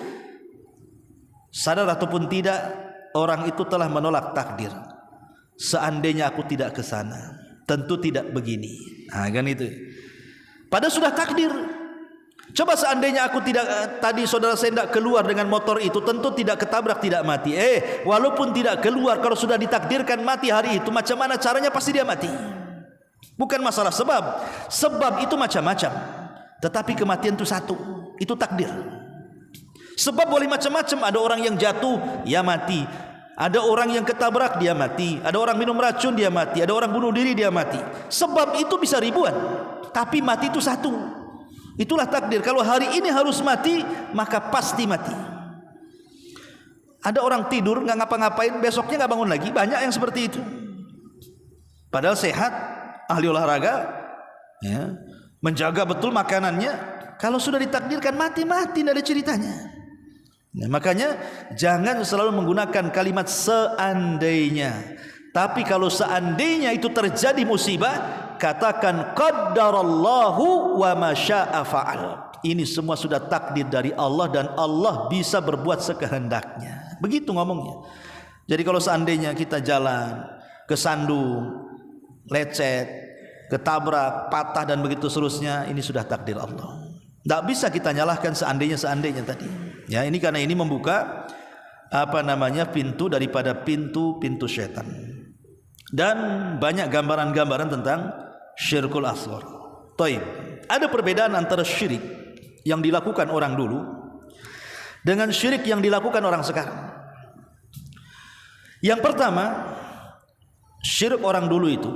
sadar ataupun tidak, orang itu telah menolak takdir. Seandainya aku tidak ke sana, tentu tidak begini. Nah, kan itu. Padahal sudah takdir. Coba seandainya aku tidak, tadi saudara saya tidak keluar dengan motor itu, tentu tidak ketabrak, tidak mati. Walaupun tidak keluar, kalau sudah ditakdirkan mati hari itu, macam mana caranya pasti dia mati. Bukan masalah sebab. Sebab itu macam-macam, tetapi kematian itu satu, itu takdir. Sebab boleh macam-macam. Ada orang yang jatuh, ya mati. Ada orang yang ketabrak, dia mati. Ada orang minum racun, dia mati. Ada orang bunuh diri, dia mati. Sebab itu bisa ribuan, tapi mati itu satu. Itulah takdir. Kalau hari ini harus mati, maka pasti mati. Ada orang tidur nggak ngapa-ngapain, besoknya nggak bangun lagi. Banyak yang seperti itu. Padahal sehat, ahli olahraga, ya, menjaga betul makanannya. Kalau sudah ditakdirkan mati, tidak ada ceritanya. Nah, makanya jangan selalu menggunakan kalimat seandainya. Tapi kalau seandainya itu terjadi musibah, katakan qaddarallahu wa ma syaa fa'al. Ini semua sudah takdir dari Allah dan Allah bisa berbuat sekehendaknya. Begitu ngomongnya. Jadi kalau seandainya kita jalan kesandung, lecet, ketabrak, patah dan begitu seterusnya, ini sudah takdir Allah. Tidak bisa kita nyalahkan seandainya tadi. Ya, ini karena ini membuka pintu daripada pintu syaitan. Dan banyak gambaran-gambaran tentang syirkul asghar. Taib. Ada perbedaan antara syirik yang dilakukan orang dulu dengan syirik yang dilakukan orang sekarang. Yang pertama, syirik orang dulu itu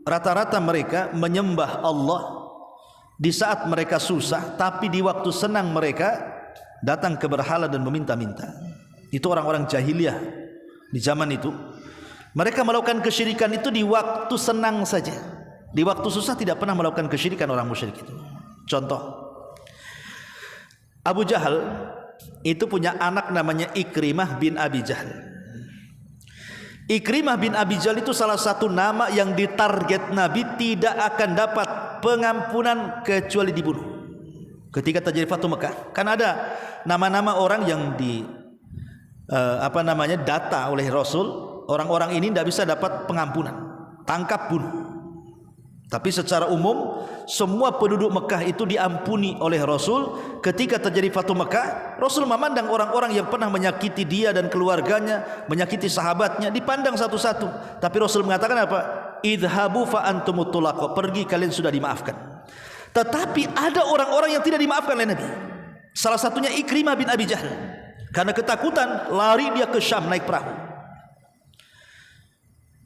rata-rata mereka menyembah Allah di saat mereka susah, tapi di waktu senang mereka datang ke berhala dan meminta-minta. Itu orang-orang jahiliyah di zaman itu. Mereka melakukan kesyirikan itu di waktu senang saja. Di waktu susah tidak pernah melakukan kesyirikan orang musyrik itu. Contoh, Abu Jahal itu punya anak namanya Ikrimah bin Abi Jahal. Ikrimah bin Abi Jahal itu salah satu nama yang ditarget Nabi tidak akan dapat pengampunan kecuali dibunuh. Ketika terjadi Fathu Mekah, kan ada nama-nama orang yang data oleh Rasul. Orang-orang ini tidak bisa dapat pengampunan, tangkap bunuh. Tapi secara umum semua penduduk Mekah itu diampuni oleh Rasul. Ketika terjadi Fathu Mekah, Rasul memandang orang-orang yang pernah menyakiti dia dan keluarganya, menyakiti sahabatnya, dipandang satu-satu. Tapi Rasul mengatakan apa? Idhabu fa antumut tulaqo, pergi kalian sudah dimaafkan. Tetapi ada orang-orang yang tidak dimaafkan oleh Nabi. Salah satunya Ikrimah bin Abi Jahal. Karena ketakutan lari dia ke Syam naik perahu.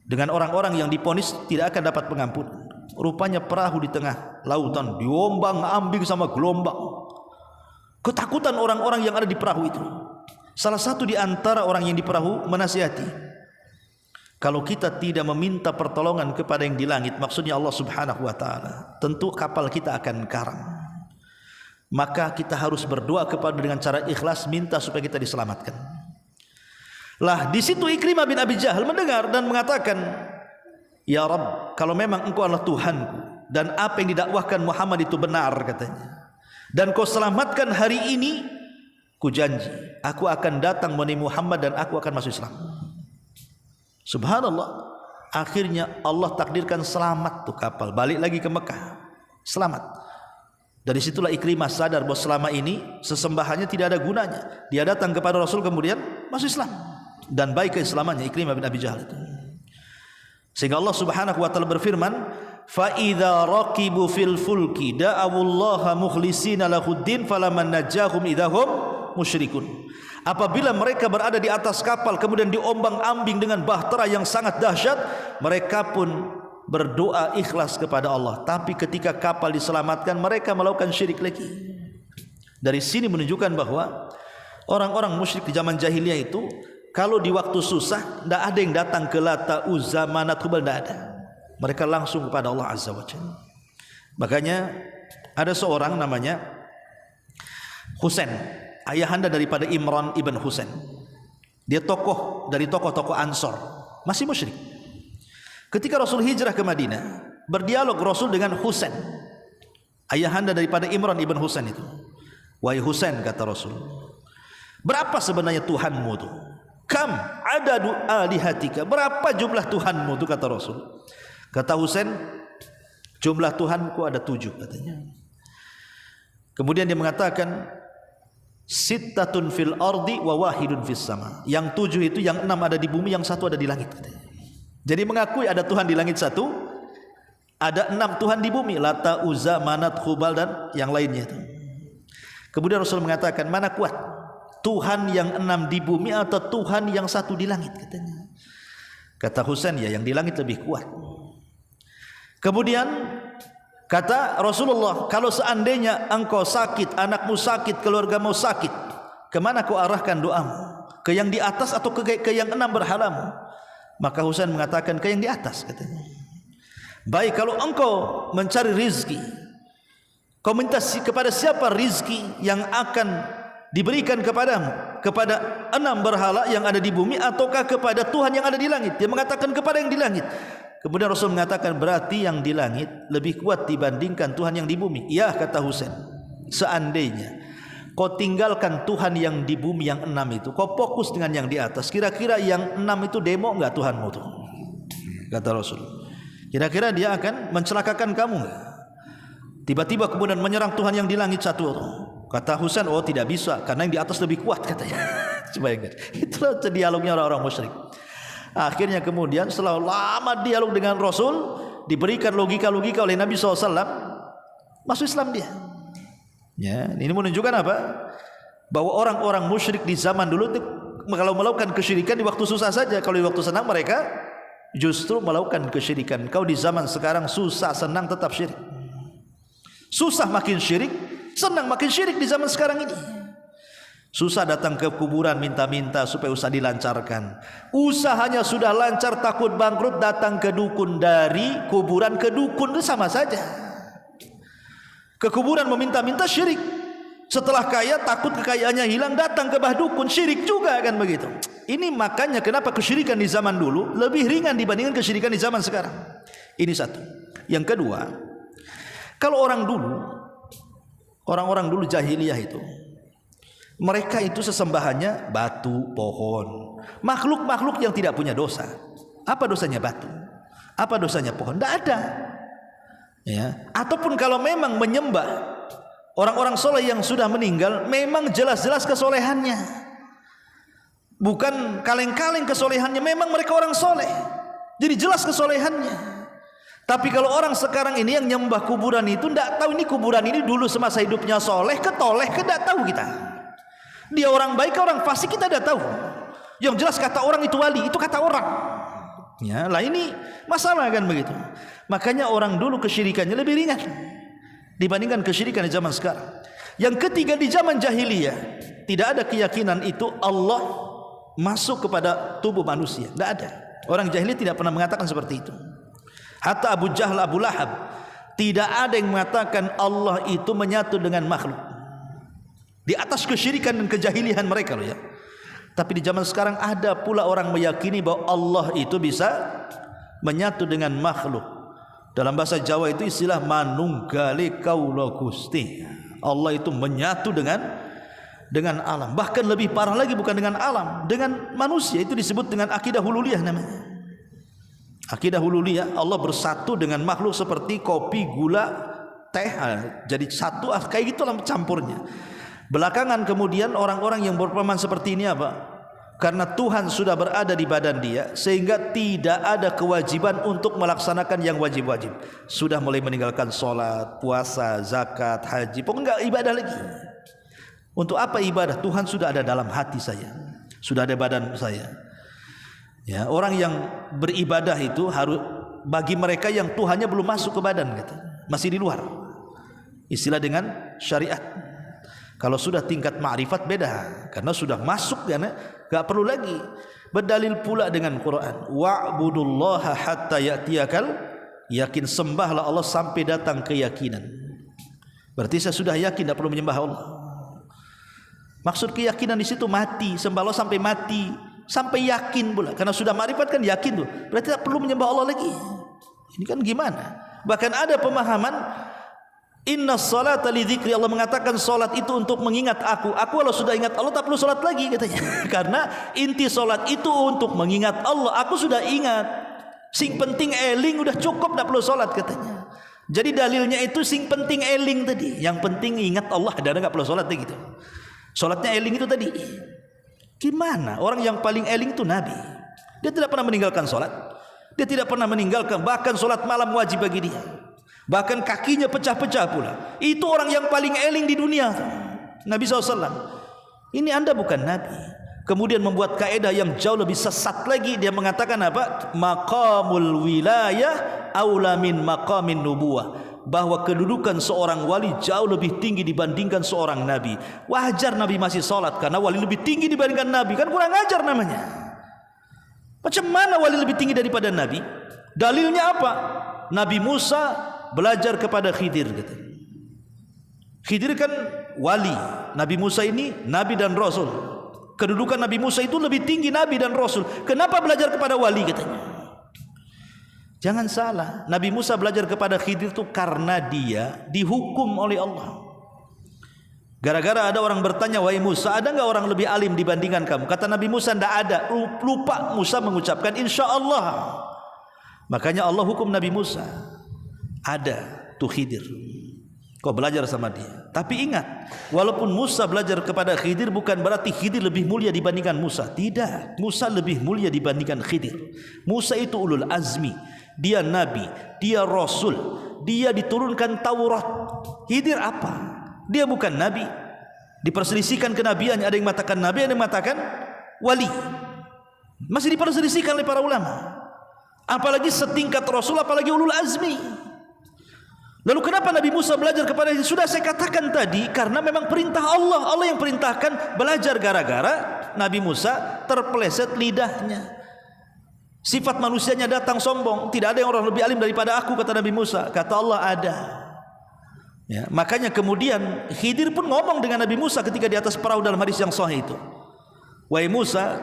Dengan orang-orang yang diponis tidak akan dapat pengampunan. Rupanya perahu di tengah lautan diombang-ambing sama gelombang. Ketakutan orang-orang yang ada di perahu itu. Salah satu di antara orang yang di perahu menasihati, kalau kita tidak meminta pertolongan kepada yang di langit, maksudnya Allah Subhanahu wa taala, tentu kapal kita akan karam. Maka kita harus berdoa kepada dengan cara ikhlas, minta supaya kita diselamatkan. Lah di situ Ikrimah bin Abi Jahal mendengar dan mengatakan, "Ya Rabb, kalau memang Engkau adalah Tuhanku dan apa yang didakwahkan Muhammad itu benar," katanya, "dan Kau selamatkan hari ini, ku janji aku akan datang menemui Muhammad dan aku akan masuk Islam." Subhanallah, akhirnya Allah takdirkan selamat tuh kapal, balik lagi ke Mekah, selamat. Dari situlah Ikrimah sadar bahwa selama ini sesembahannya tidak ada gunanya. Dia datang kepada Rasul kemudian masuk Islam, dan baik keislamannya Ikrimah bin Abi Jahal itu. Sehingga Allah Subhanahu wa taala berfirman, "Fa idza raqibu fil fulki da'awullaha mukhlishina lahuddin falaman najahum idahum musyrikun." Apabila mereka berada di atas kapal kemudian diombang-ambing dengan bahtera yang sangat dahsyat, mereka pun berdoa ikhlas kepada Allah. Tapi ketika kapal diselamatkan, mereka melakukan syirik lagi. Dari sini menunjukkan bahwa orang-orang musyrik di zaman jahiliyah itu, kalau di waktu susah, tidak ada yang datang ke Lata, Uzza, Manat, Hubal, tidak ada. Mereka langsung kepada Allah Azza wa Jalla. Makanya ada seorang namanya Husain, ayahanda daripada Imran ibn Husain. Dia tokoh dari tokoh-tokoh Ansor, masih musyrik. Ketika Rasul hijrah ke Madinah, berdialog Rasul dengan Husain, ayahanda daripada Imran ibn Husain itu. "Wahai Husain," kata Rasul, "berapa sebenarnya Tuhanmu itu? Kam adadu alihatika, berapa jumlah Tuhanmu itu?" kata Rasul. Kata Husain, "Jumlah Tuhanku ada 7," katanya. Kemudian dia mengatakan, "Sittatun fil ardi wa wahidun fis sama." Yang 7 itu, yang 6 ada di bumi, yang 1 ada di langit, katanya. Jadi mengakui ada Tuhan di langit 1, ada 6 Tuhan di bumi, Lata, Uzza, Manat, Hubal, dan yang lainnya itu. Kemudian Rasul mengatakan, "Mana kuat? Tuhan yang 6 di bumi atau Tuhan yang 1 di langit?" katanya. Kata Husain, "Ya, yang di langit lebih kuat." Kemudian kata Rasulullah, "Kalau seandainya engkau sakit, anakmu sakit, keluargamu sakit, kemana kau arahkan doamu? Ke yang di atas atau ke yang 6 berhalamu?" Maka Husain mengatakan, "Ke yang di atas," katanya. "Baik, kalau engkau mencari rizki, kau minta kepada siapa rizki yang akan diberikan kepadamu? Kepada 6 berhala yang ada di bumi ataukah kepada Tuhan yang ada di langit?" Dia mengatakan kepada yang di langit. Kemudian Rasul mengatakan, "Berarti yang di langit lebih kuat dibandingkan Tuhan yang di bumi." "Ya," kata Husain, "seandainya kau tinggalkan Tuhan yang di bumi yang 6 itu, kau fokus dengan yang di atas, kira-kira yang 6 itu demo enggak Tuhanmu tuh?" Kata Rasul, "Kira-kira dia akan mencelakakan kamu enggak? Tiba-tiba kemudian menyerang Tuhan yang di langit 1 tuh." Kata Husain, "Oh, tidak bisa, karena yang di atas lebih kuat," katanya. Coba ingat, itulah dialognya orang-orang musyrik. Akhirnya kemudian setelah lama dialog dengan Rasul, diberikan logika-logika oleh Nabi SAW, masuk Islam dia. Ya, ini menunjukkan apa? Bahwa orang-orang musyrik di zaman dulu kalau melakukan kesyirikan di waktu susah saja, kalau di waktu senang mereka justru melakukan kesyirikan. Kau di zaman sekarang susah senang tetap syirik. Susah makin syirik, senang makin syirik di zaman sekarang ini. Susah datang ke kuburan minta-minta supaya usaha dilancarkan. Usahanya sudah lancar, takut bangkrut, datang ke dukun. Dari kuburan ke dukun itu sama saja. Ke kuburan meminta-minta syirik. Setelah kaya takut kekayaannya hilang, datang ke bah dukun, syirik juga, kan begitu. Ini makanya kenapa kesyirikan di zaman dulu lebih ringan dibandingkan kesyirikan di zaman sekarang. Ini satu. Yang kedua, kalau orang-orang dulu jahiliyah itu, mereka itu sesembahannya batu, pohon, makhluk-makhluk yang tidak punya dosa. Apa dosanya batu? Apa dosanya pohon? Tidak ada. Ya. Ataupun kalau memang menyembah orang-orang soleh yang sudah meninggal, memang jelas-jelas kesolehannya, bukan kaleng-kaleng kesolehannya. Memang mereka orang soleh, jadi jelas kesolehannya. Tapi kalau orang sekarang ini yang nyembah kuburan itu, tidak tahu ini kuburan ini dulu semasa hidupnya soleh, ketoleh, tidak tahu kita. Dia orang baik, orang fasik, kita tidak tahu. Yang jelas kata orang itu wali, itu kata orang. Ya, lah ini masalah, kan begitu. Makanya orang dulu kesyirikannya lebih ringan dibandingkan kesyirikan di zaman sekarang. Yang ketiga, di zaman jahiliyah tidak ada keyakinan itu Allah masuk kepada tubuh manusia, tidak ada. Orang jahiliyah tidak pernah mengatakan seperti itu. Hatta Abu Jahal, Abu Lahab, tidak ada yang mengatakan Allah itu menyatu dengan makhluk. Di atas kesyirikan dan kejahilian mereka loh ya. Tapi di zaman sekarang ada pula orang meyakini bahwa Allah itu bisa menyatu dengan makhluk. Dalam bahasa Jawa itu istilah manunggali kaula Gusti. Allah itu menyatu dengan alam. Bahkan lebih parah lagi, bukan dengan alam, dengan manusia. Itu disebut dengan akidah hululiyah namanya. Akidah hululiyah, Allah bersatu dengan makhluk seperti kopi, gula, teh, jadi satu, kayak gitulah campurnya. Belakangan kemudian orang-orang yang berpemahaman seperti ini apa? Karena Tuhan sudah berada di badan dia, sehingga tidak ada kewajiban untuk melaksanakan yang wajib-wajib. Sudah mulai meninggalkan sholat, puasa, zakat, haji, pokoknya enggak ibadah lagi. Untuk apa ibadah? Tuhan sudah ada dalam hati saya, sudah ada badan saya. Ya, orang yang beribadah itu harus bagi mereka yang Tuhannya belum masuk ke badan, gitu, masih di luar. Istilah dengan syariat. Kalau sudah tingkat ma'rifat beda, karena sudah masuk, karena enggak perlu lagi. Berdalil pula dengan Quran, wa'budullaha hatta ya'tiyakal yakin, sembahlah Allah sampai datang keyakinan. Berarti saya sudah yakin, tidak perlu menyembah Allah. Maksud keyakinan di situ mati, sembah Allah sampai mati, sampai yakin pula. Karena sudah ma'rifat kan yakin tuh. Berarti tak perlu menyembah Allah lagi. Ini kan gimana? Bahkan ada pemahaman inna salata li dzikri, Allah mengatakan salat itu untuk mengingat aku. Aku kalau sudah ingat Allah tak perlu salat lagi katanya. Karena inti salat itu untuk mengingat Allah. Aku sudah ingat. Sing penting eling udah cukup, tak perlu salat katanya. Jadi dalilnya itu sing penting eling tadi. Yang penting ingat Allah, dan enggak perlu salat gitu. Salatnya eling itu tadi. Gimana? Orang yang paling eling itu Nabi. Dia tidak pernah meninggalkan salat. Dia tidak pernah meninggalkan, bahkan salat malam wajib bagi dia. Bahkan kakinya pecah-pecah pula. Itu orang yang paling eling di dunia, Nabi SAW. Ini Anda bukan Nabi. Kemudian membuat kaedah yang jauh lebih sesat lagi. Dia mengatakan apa? Maqamul wilayah aula min maqamin nubuwah. Bahwa kedudukan seorang wali jauh lebih tinggi dibandingkan seorang nabi. Wajar Nabi masih sholat, karena wali lebih tinggi dibandingkan nabi. Kan kurang ajar namanya. Macam mana wali lebih tinggi daripada nabi? Dalilnya apa? Nabi Musa belajar kepada Khidir, gitu. Khidir kan wali, Nabi Musa ini nabi dan rasul. Kedudukan Nabi Musa itu lebih tinggi nabi dan rasul. Kenapa belajar kepada wali, katanya? Jangan salah, Nabi Musa belajar kepada Khidir itu karena dia dihukum oleh Allah. Gara-gara ada orang bertanya, wahai Musa, ada enggak orang lebih alim dibandingkan kamu? Kata Nabi Musa, enggak ada. Lupa Musa mengucapkan insya Allah. Makanya Allah hukum Nabi Musa. Ada tuh Khidir, kau belajar sama dia. Tapi ingat, walaupun Musa belajar kepada Khidir, bukan berarti Khidir lebih mulia dibandingkan Musa. Tidak, Musa lebih mulia dibandingkan Khidir. Musa itu ulul azmi. Dia nabi, dia rasul, dia diturunkan Taurat. Khidir apa? Dia bukan nabi. Diperselisihkan kenabiannya, ada yang mengatakan nabi, ada yang mengatakan wali. Masih diperselisihkan oleh para ulama. Apalagi setingkat rasul, apalagi ulul azmi. Lalu kenapa Nabi Musa belajar kepada dia? Sudah saya katakan tadi, karena memang perintah Allah. Allah yang perintahkan belajar, gara-gara Nabi Musa terpeleset lidahnya. Sifat manusianya datang sombong. Tidak ada yang orang lebih alim daripada aku, kata Nabi Musa. Kata Allah, ada. Ya, makanya kemudian Khidir pun ngomong dengan Nabi Musa ketika di atas perahu dalam hadis yang sahih itu. Wahai Musa,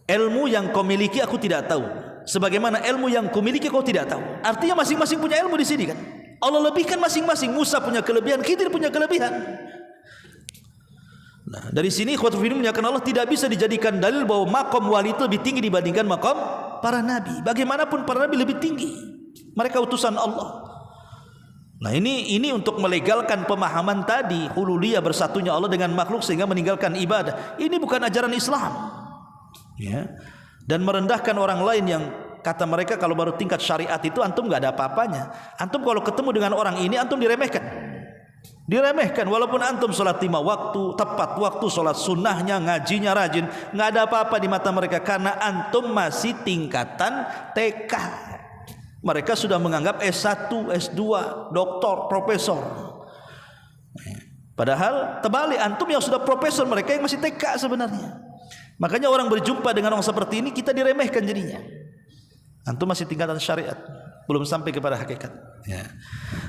ilmu yang kau miliki aku tidak tahu, sebagaimana ilmu yang kau miliki kau tidak tahu. Artinya masing-masing punya ilmu di sini kan. Allah lebihkan masing-masing. Musa punya kelebihan, Khidir punya kelebihan. Nah, dari sini ikhwatul fillah menyatakan Allah tidak bisa dijadikan dalil bahwa makom wali itu lebih tinggi dibandingkan makom para nabi. Bagaimanapun para nabi lebih tinggi. Mereka utusan Allah. Nah, ini untuk melegalkan pemahaman tadi, hululiyah, bersatunya Allah dengan makhluk sehingga meninggalkan ibadah. Ini bukan ajaran Islam. Ya. Dan merendahkan orang lain yang kata mereka kalau baru tingkat syariat itu antum enggak ada apa-apanya. Antum kalau ketemu dengan orang ini antum diremehkan. Diremehkan walaupun antum sholat 5 waktu, tepat waktu sholat sunnahnya, ngajinya rajin, nggak ada apa-apa di mata mereka karena antum masih tingkatan TK. Mereka sudah menganggap S1, S2, doktor, profesor. Padahal terbalik, antum yang sudah profesor, mereka yang masih TK sebenarnya. Makanya orang berjumpa dengan orang seperti ini kita diremehkan jadinya. Antum masih tingkatan syariat, belum sampai kepada hakikat. Ya.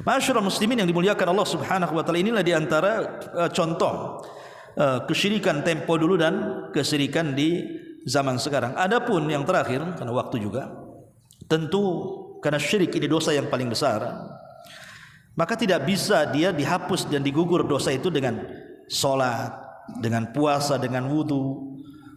Ma'asyiral muslimin yang dimuliakan Allah Subhanahu wa taala, inilah diantara contoh kesyirikan tempo dulu dan kesyirikan di zaman sekarang. Adapun yang terakhir, karena waktu juga, tentu karena syirik ini dosa yang paling besar, maka tidak bisa dia dihapus dan digugur dosa itu dengan sholat, dengan puasa, dengan wudu.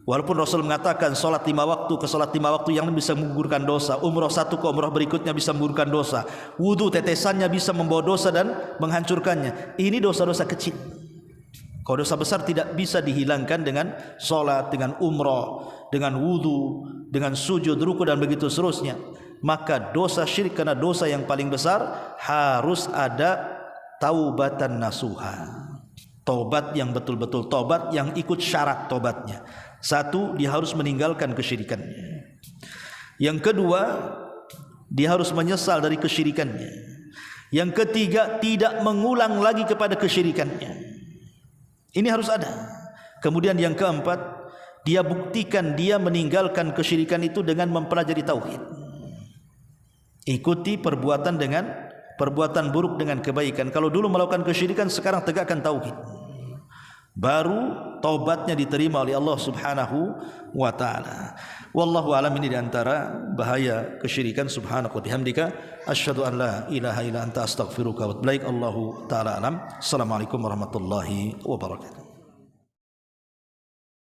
Walaupun Rasul mengatakan sholat 5 waktu ke sholat 5 waktu yang bisa menggugurkan dosa, umrah satu ke umrah berikutnya bisa menggugurkan dosa, wudu tetesannya bisa membawa dosa dan menghancurkannya. Ini dosa-dosa kecil. Kalau dosa besar tidak bisa dihilangkan dengan sholat, dengan umrah, dengan wudu, dengan sujud, ruku dan begitu seterusnya. Maka dosa syirik karena dosa yang paling besar harus ada taubatan nasuha. Taubat yang betul-betul taubat yang ikut syarat taubatnya. Satu, dia harus meninggalkan kesyirikannya. Yang kedua, dia harus menyesal dari kesyirikannya. Yang ketiga, tidak mengulang lagi kepada kesyirikannya. Ini harus ada. Kemudian yang keempat, dia buktikan dia meninggalkan kesyirikan itu dengan mempelajari tauhid. Ikuti perbuatan buruk dengan kebaikan. Kalau dulu melakukan kesyirikan, sekarang tegakkan tauhid. Baru taubatnya diterima oleh Allah Subhanahu wa taala. Wallahu alam, ini diantara bahaya kesyirikan. Subhanaka wa bihamdika asyhadu an la ilaha illa anta astaghfiruka wa atubu ilaik. Allahu taala alam. Assalamualaikum warahmatullahi wabarakatuh.